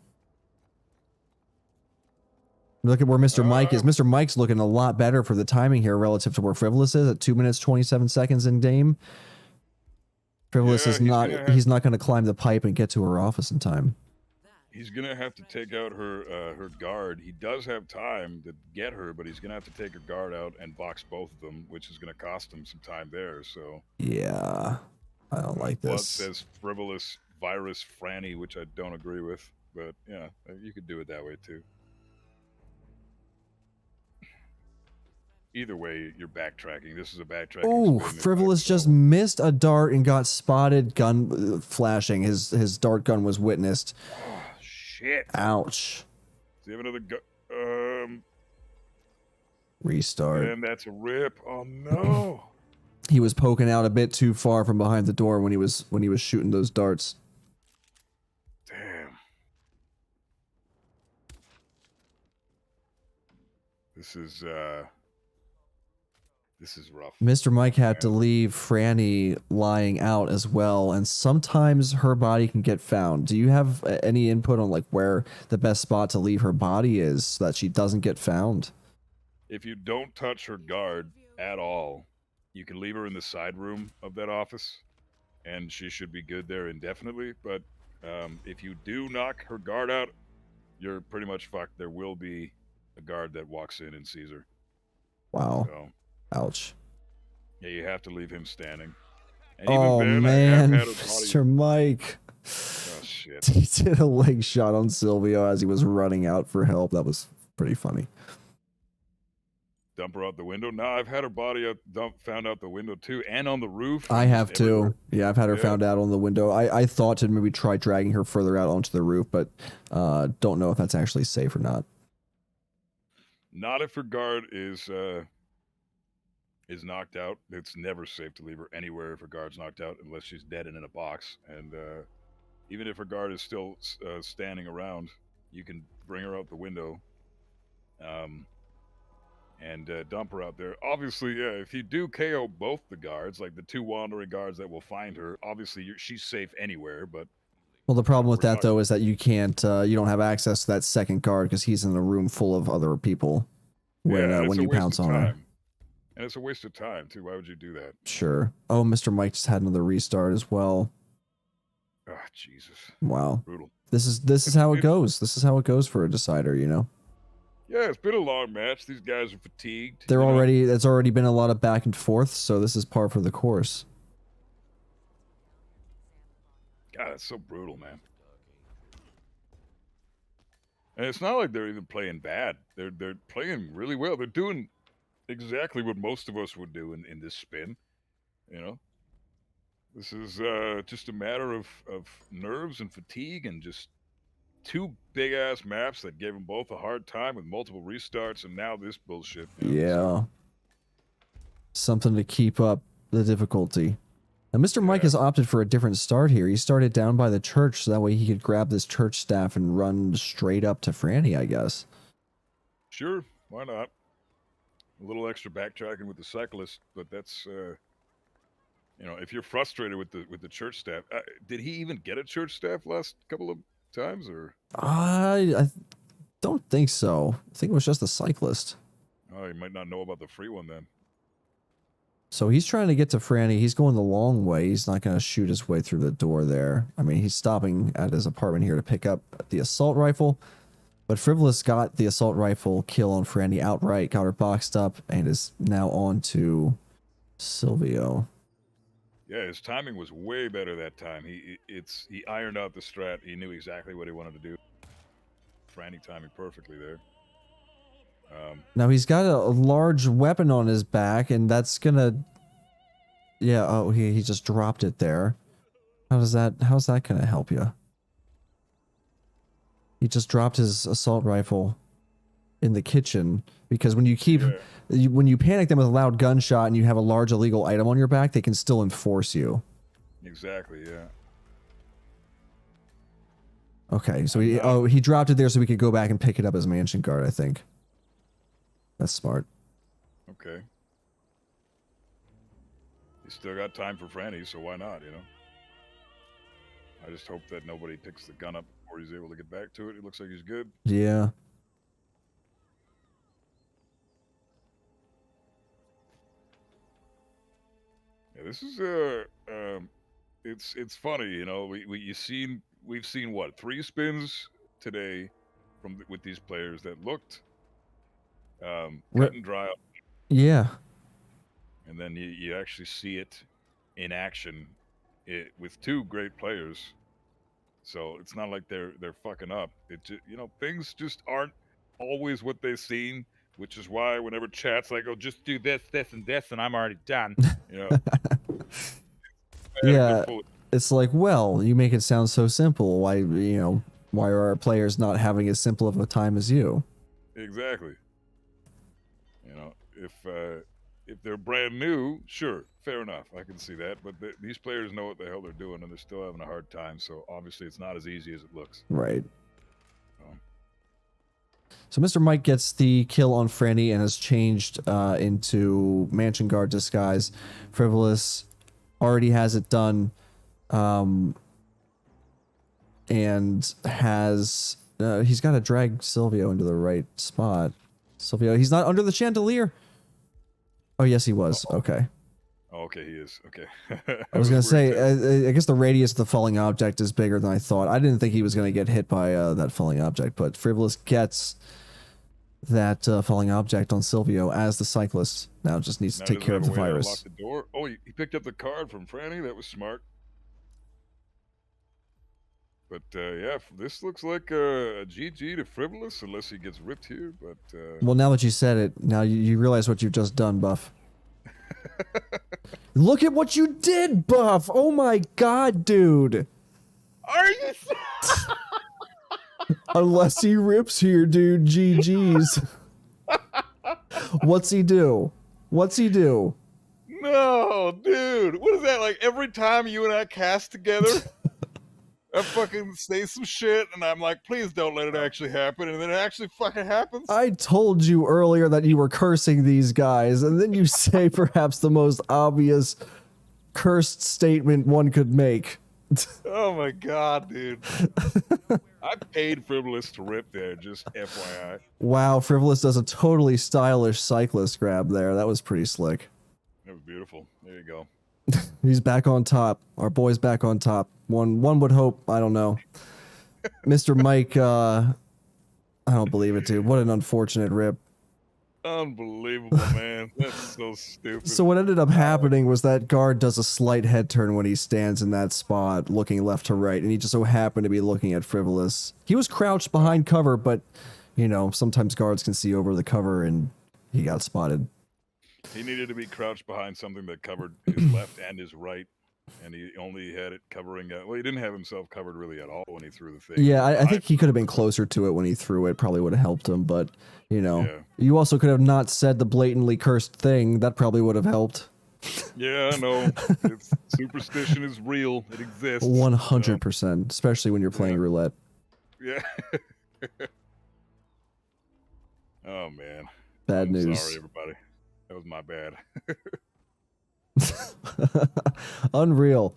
Look at where Mr. Mike is. Mr. Mike's looking a lot better for the timing here relative to where Frivolous is at 2 minutes 27 seconds in game. Frivolous is not. He's not going to climb the pipe and get to her office in time. He's gonna have to take out her guard. He does have time to get her, but he's gonna have to take her guard out and box both of them, which is gonna cost him some time there. So yeah, I don't like Blood this. says Frivolous Virus Franny, which I don't agree with, but yeah, you could do it that way too. Either way, you're backtracking. This is a backtracking. Oh, Frivolous just missed a dart and got spotted gun flashing. His dart gun was witnessed. Oh, shit. Ouch. Do you have another gun? Restart. And that's a rip. Oh no. He was poking out a bit too far from behind the door when he was shooting those darts. Damn. This is rough. Mr. Mike had to leave Franny lying out as well, and sometimes her body can get found. Do you have any input on like where the best spot to leave her body is so that she doesn't get found? If you don't touch her guard at all, you can leave her in the side room of that office, and she should be good there indefinitely. But if you do knock her guard out, you're pretty much fucked. There will be a guard that walks in and sees her. Wow. So, ouch. Yeah, you have to leave him standing. And oh even then, man, Mr. Mike. Oh shit. He did a leg shot on Silvio as he was running out for help. That was pretty funny. Dump her out the window. No, I've had her body found out the window too, and on the roof. I have too. Yeah, I've had her found out on the window. I thought to maybe try dragging her further out onto the roof, but don't know if that's actually safe or not. Not if her guard is knocked out. It's never safe to leave her anywhere if her guard's knocked out, unless she's dead and in a box. And even if her guard is still standing around, you can bring her out the window. And dump her out there. Obviously, yeah, if you do KO both the guards, like the two wandering guards that will find her, obviously she's safe anywhere, but... Well, the problem with that, though, is that you can't, you don't have access to that second guard because he's in a room full of other people when you pounce on her. And it's a waste of time, too. Why would you do that? Sure. Oh, Mr. Mike just had another restart as well. Ah, oh, Jesus. Wow. Brutal. This is how it goes. This is how it goes for a decider, you know? Yeah, it's been a long match. These guys are fatigued. There's already been a lot of back and forth, so this is par for the course. God, that's so brutal, man. And it's not like they're even playing bad. They're playing really well. They're doing exactly what most of us would do in this spin. You know? This is just a matter of nerves and fatigue and just two big-ass maps that gave them both a hard time with multiple restarts, and now this bullshit. You know? Yeah. So, something to keep up the difficulty. Now, Mr. Mike has opted for a different start here. He started down by the church, so that way he could grab this church staff and run straight up to Franny, I guess. Sure, why not? A little extra backtracking with the cyclist, but that's, you know, if you're frustrated with the church staff, did he even get a church staff last couple of times, or? I don't think so. I think it was just the cyclist. Oh, he might not know about the free one then. So he's trying to get to Franny. He's going the long way. He's not going to shoot his way through the door there. I mean, he's stopping at his apartment here to pick up the assault rifle. But Frivolous got the assault rifle kill on Franny outright, got her boxed up, and is now on to Silvio. Yeah, his timing was way better that time. He ironed out the strat. He knew exactly what he wanted to do. Franny timing perfectly there. Now he's got a large weapon on his back, and that's gonna... Yeah, oh, he just dropped it there. How's that gonna help you? He just dropped his assault rifle in the kitchen, because when you keep... When you panic them with a loud gunshot and you have a large illegal item on your back, they can still enforce you. Exactly, yeah. Okay, so he dropped it there so we could go back and pick it up as mansion guard, I think. That's smart. Okay. You still got time for Franny, so why not, you know? I just hope that nobody picks the gun up before he's able to get back to it. It looks like he's good. Yeah. Yeah, this is it's funny, you know. We've seen what 3 spins today with these players that looked cut and dry, Yeah. and then you actually see it in action, with 2 great players. So it's not like they're fucking up. It just, you know, things just aren't always what they seem, which is why whenever chat's like, "Oh, just do this, this, and this, and I'm already done," you know. Yeah. It's like, well, you make it sound so simple. Why, why are our players not having as simple of a time as you? Exactly. You know, if they're brand new, sure, fair enough, I can see that. But these players know what the hell they're doing, and they're still having a hard time. So obviously, it's not as easy as it looks. Right. So MrMike gets the kill on Franny and has changed into Mansion Guard disguise. Frivolous already has it done, and has he's got to drag Silvio into the right spot. Silvio, he's not under the chandelier. Oh yes, he was. Okay. Oh, okay, he is. Okay. I was gonna say, I guess the radius of the falling object is bigger than I thought. I didn't think he was gonna get hit by that falling object, but Frivolous gets that falling object on Silvio as the cyclist. Now just needs to take care of the virus. Lock the door. Oh, he picked up the card from Franny. That was smart. But yeah, this looks like a GG to Frivolous, unless he gets ripped here. But well, now that you said it, now you realize what you've just done, Buff. Look at what you did, Buff! Oh my god, dude! Are you? Unless he rips here, dude. GG's. What's he do? What's he do? No, dude. What is that, like every time you and I cast together? I fucking say some shit, and I'm like, please don't let it actually happen, and then it actually fucking happens. I told you earlier that you were cursing these guys, and then you say perhaps the most obvious cursed statement one could make. Oh my god, dude. I paid Frivolous to rip there, just FYI. Wow, Frivolous does a totally stylish cyclist grab there. That was pretty slick. That was beautiful. There you go. He's back on top. Our boy's back on top. One would hope. I don't know. MrMike, I don't believe it, dude. What an unfortunate rip. Unbelievable, man. That's so stupid. So what ended up happening was that guard does a slight head turn when he stands in that spot, looking left to right, and he just so happened to be looking at Frivolous. He was crouched behind cover, but, you know, sometimes guards can see over the cover, and he got spotted. He needed to be crouched behind something that covered his left and his right, and he only had it covering... well, he didn't have himself covered really at all when he threw the thing. Yeah, I think he could have been closer to it when he threw it. Probably would have helped him, but, you know, yeah. You also could have not said the blatantly cursed thing. That probably would have helped. Yeah, I know. Superstition is real. It exists. 100%, especially when you're playing roulette. Yeah. Oh, man. Bad news. Sorry, everybody. That was my bad. Unreal.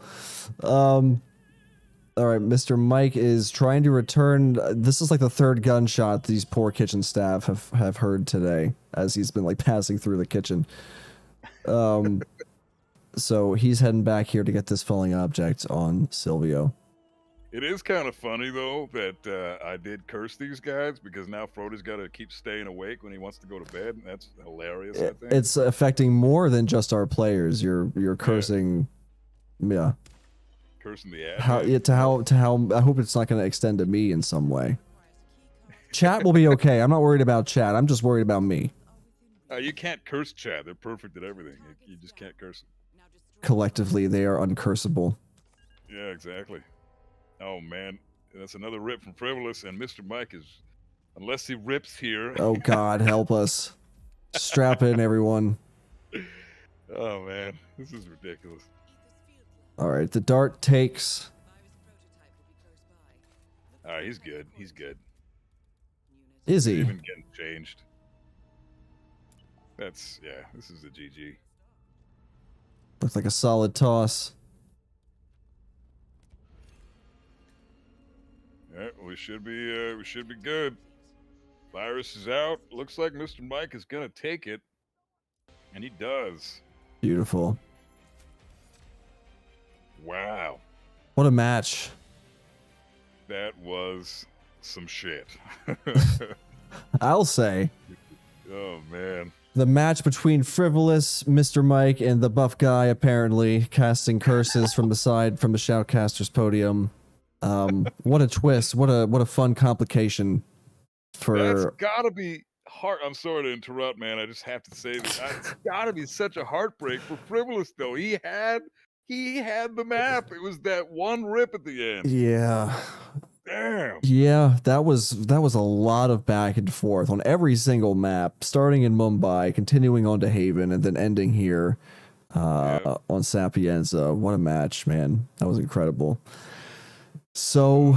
All right, MrMike is trying to return. This is like the third gunshot these poor kitchen staff have heard today as he's been like passing through the kitchen. So he's heading back here to get this falling object on Silvio. It is kind of funny, though, that I did curse these guys, because now Frodo's got to keep staying awake when he wants to go to bed. And that's hilarious, I think. It's affecting more than just our players. You're cursing, yeah. Cursing the ad. To how I hope it's not going to extend to me in some way. Chat will be okay. I'm not worried about chat. I'm just worried about me. You can't curse chat. They're perfect at everything. You just can't curse them. Collectively, they are uncursable. Yeah, exactly. Oh, man. That's another rip from Frivolous, and MrMike is... Unless he rips here... Oh, God, help us. Strap in, everyone. Oh, man. This is ridiculous. All right, the dart takes... All right, he's good. He's good. Is he? He's even getting changed. That's... Yeah, this is a GG. Looks like a solid toss. we should be good. Virus is out. Looks like MrMike is gonna take it, and he does. Beautiful. Wow, What a match. that was some shit. I'll say. Oh man. The match between Frivolous, MrMike, and the buff guy apparently casting curses from the side from the Shoutcaster's podium. What a twist! What a fun complication That's for. gotta be heart. I'm sorry to interrupt, man. I just have to say this. It's gotta be such a heartbreak for Frivolous, though. He had the map. It was that one rip at the end. Yeah. Damn. Yeah, that was a lot of back and forth on every single map, starting in Mumbai, continuing on to Haven, and then ending here on Sapienza. What a match, man. That was incredible. So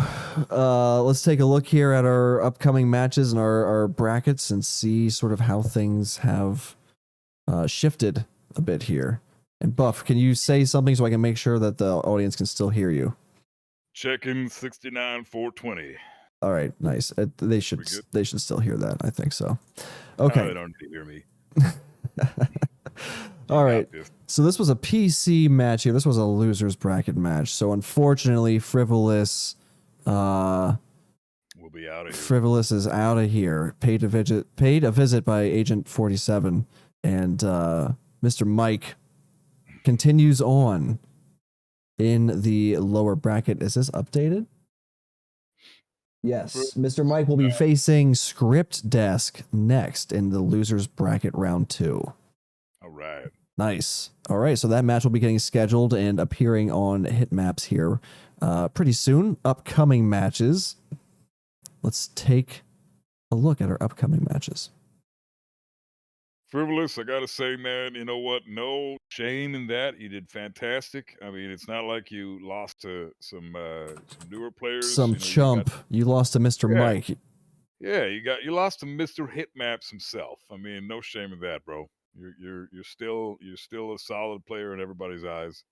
let's take a look here at our upcoming matches and our brackets and see sort of how things have shifted a bit here. And Buff, can you say something so I can make sure that the audience can still hear you? Checking 69,420. All right, nice. They should still hear that. I think so. Okay. No, they don't need to hear me. All right. So this was a PC match here. This was a losers bracket match. So unfortunately, Frivolous We'll be out of here. Frivolous is out of here. Paid a visit by Agent 47, and MrMike continues on in the lower bracket. Is this updated? Yes. MrMike will be facing Script Desk next in the losers bracket round 2. All right. Nice. All right. So that match will be getting scheduled and appearing on hit maps here pretty soon. Upcoming matches. Let's take a look at our upcoming matches. Frivolous, I gotta say, man, you know what? No shame in that. You did fantastic. I mean, it's not like you lost to some newer players. Some chump. You lost to MrMike. Yeah, you lost to Mr. Hitmaps himself. I mean, no shame in that, bro. You're still a solid player in everybody's eyes.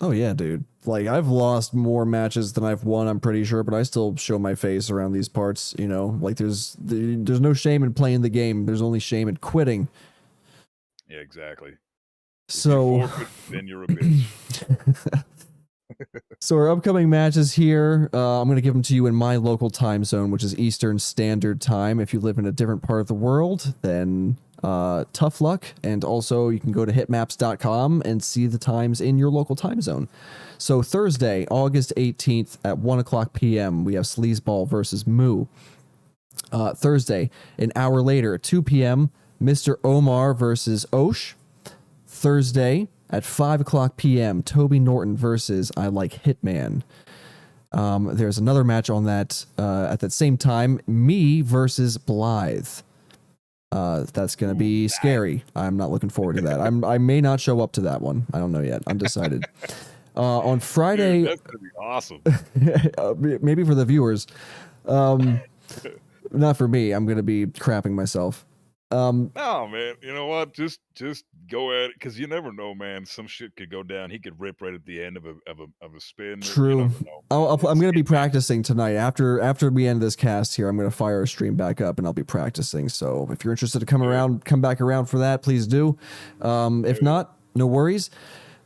Oh yeah, dude. Like I've lost more matches than I've won, I'm pretty sure, but I still show my face around these parts, you know? Like there's no shame in playing the game. There's only shame in quitting. Yeah, exactly. So if you forfeit, then you're a bitch. So our upcoming matches here, I'm going to give them to you in my local time zone, which is Eastern Standard Time. If you live in a different part of the world, then tough luck. And also you can go to hitmaps.com and see the times in your local time zone. So Thursday, August 18th at 1 o'clock p.m., we have Sleazeball versus Moo. Thursday, an hour later, 2 p.m., Mr. Omar versus Osh. Thursday at 5 o'clock p.m., Toby Norton versus I Like Hitman. There's another match on that at that same time, me versus Blythe. That's going to be scary. I'm not looking forward to that. I may not show up to that one. I don't know yet. Undecided. On Friday... Dude, that's going to be awesome. Maybe for the viewers. Not for me. I'm going to be crapping myself. No, man. You know what? Just go at it, because you never know, man. Some shit could go down. He could rip right at the end of a spin. True. I'm going to be practicing tonight. After we end this cast here, I'm going to fire a stream back up and I'll be practicing. So if you're interested to come back around for that, please do. If not, no worries.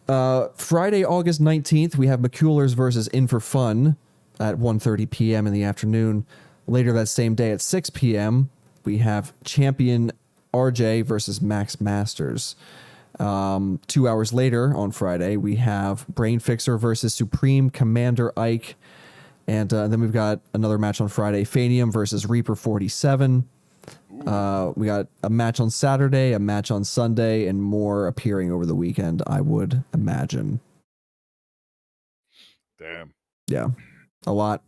Friday, August 19th, we have McCullers versus In for Fun at 1:30 p.m. in the afternoon. Later that same day at 6 p.m., we have Champion RJ versus Max Masters. 2 hours later on Friday, we have Brain Fixer versus Supreme Commander Ike. And then we've got another match on Friday, Fanium versus Reaper 47. We got a match on Saturday, a match on Sunday, and more appearing over the weekend, I would imagine. Damn. Yeah, a lot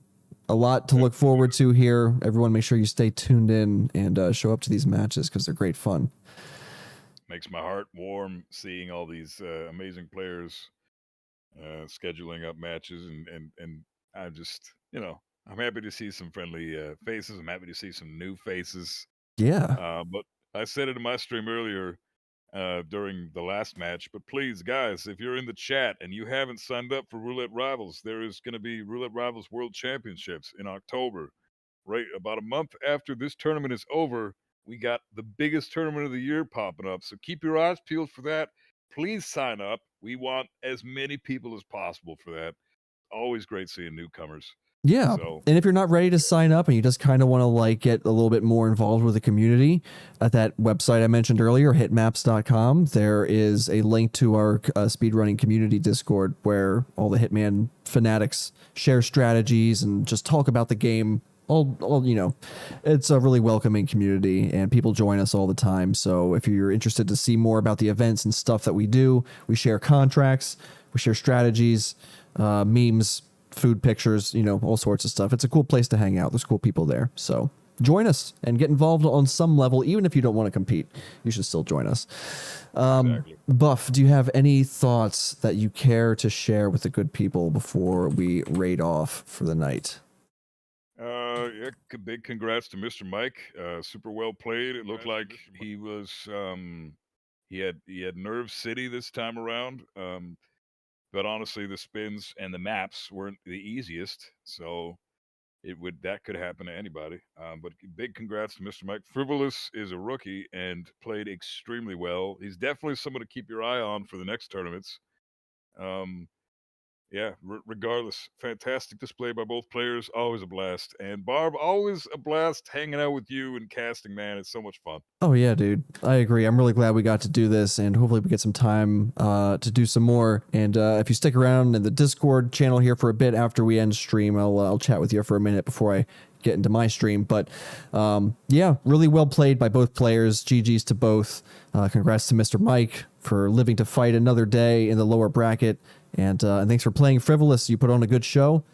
to look forward to here. Everyone make sure you stay tuned in and show up to these matches because they're great fun. Makes my heart warm seeing all these amazing players scheduling up matches, and I just, I'm happy to see some friendly faces. I'm happy to see some new faces. Yeah. But I said it in my stream earlier, during the last match. But please, guys, if you're in the chat and you haven't signed up for Roulette Rivals, there is going to be Roulette Rivals World Championships in October. Right about a month after this tournament is over, we got the biggest tournament of the year popping up. So keep your eyes peeled for that. Please sign up. We want as many people as possible for that. Always great seeing newcomers. Yeah. So, and if you're not ready to sign up and you just kind of want to like get a little bit more involved with the community, at that website I mentioned earlier, hitmaps.com, there is a link to our speedrunning community Discord where all the Hitman fanatics share strategies and just talk about the game. All you know, it's a really welcoming community and people join us all the time. So if you're interested to see more about the events and stuff that we do, we share contracts, we share strategies, memes, food pictures, you know, all sorts of stuff. It's a cool place to hang out. There's cool people there. So join us and get involved on some level. Even if you don't want to compete, you should still join us. exactly. Buff, do you have any thoughts that you care to share with the good people before we raid off for the night? Yeah, big congrats to MrMike. Super well played. It looked like he was he had Nerve City this time around. But honestly, the spins and the maps weren't the easiest, so that could happen to anybody. But big congrats to MrMike. Frivolous is a rookie and played extremely well. He's definitely someone to keep your eye on for the next tournaments. Yeah, regardless, fantastic display by both players. Always a blast. And Barb, always a blast hanging out with you and casting, man. It's so much fun. Oh yeah, dude. I agree. I'm really glad we got to do this, and hopefully we get some time to do some more. And if you stick around in the Discord channel here for a bit after we end stream, I'll chat with you for a minute before I get into my stream. But yeah, really well played by both players. GG's to both. Congrats to MrMike for living to fight another day in the lower bracket. And thanks for playing Frivolous. You put on a good show.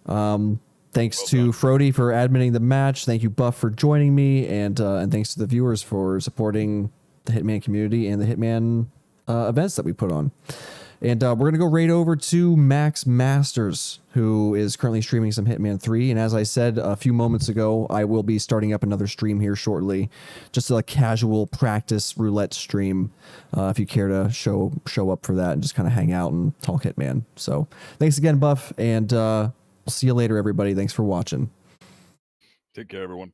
Thanks to Frody for adminning the match. Thank you, Buff, for joining me. And thanks to the viewers for supporting the Hitman community and the Hitman events that we put on. And we're going to go right over to Max Masters, who is currently streaming some Hitman 3. And as I said a few moments ago, I will be starting up another stream here shortly. Just a casual practice roulette stream, if you care to show up for that and just kind of hang out and talk Hitman. So thanks again, Buff, and we'll see you later, everybody. Thanks for watching. Take care, everyone.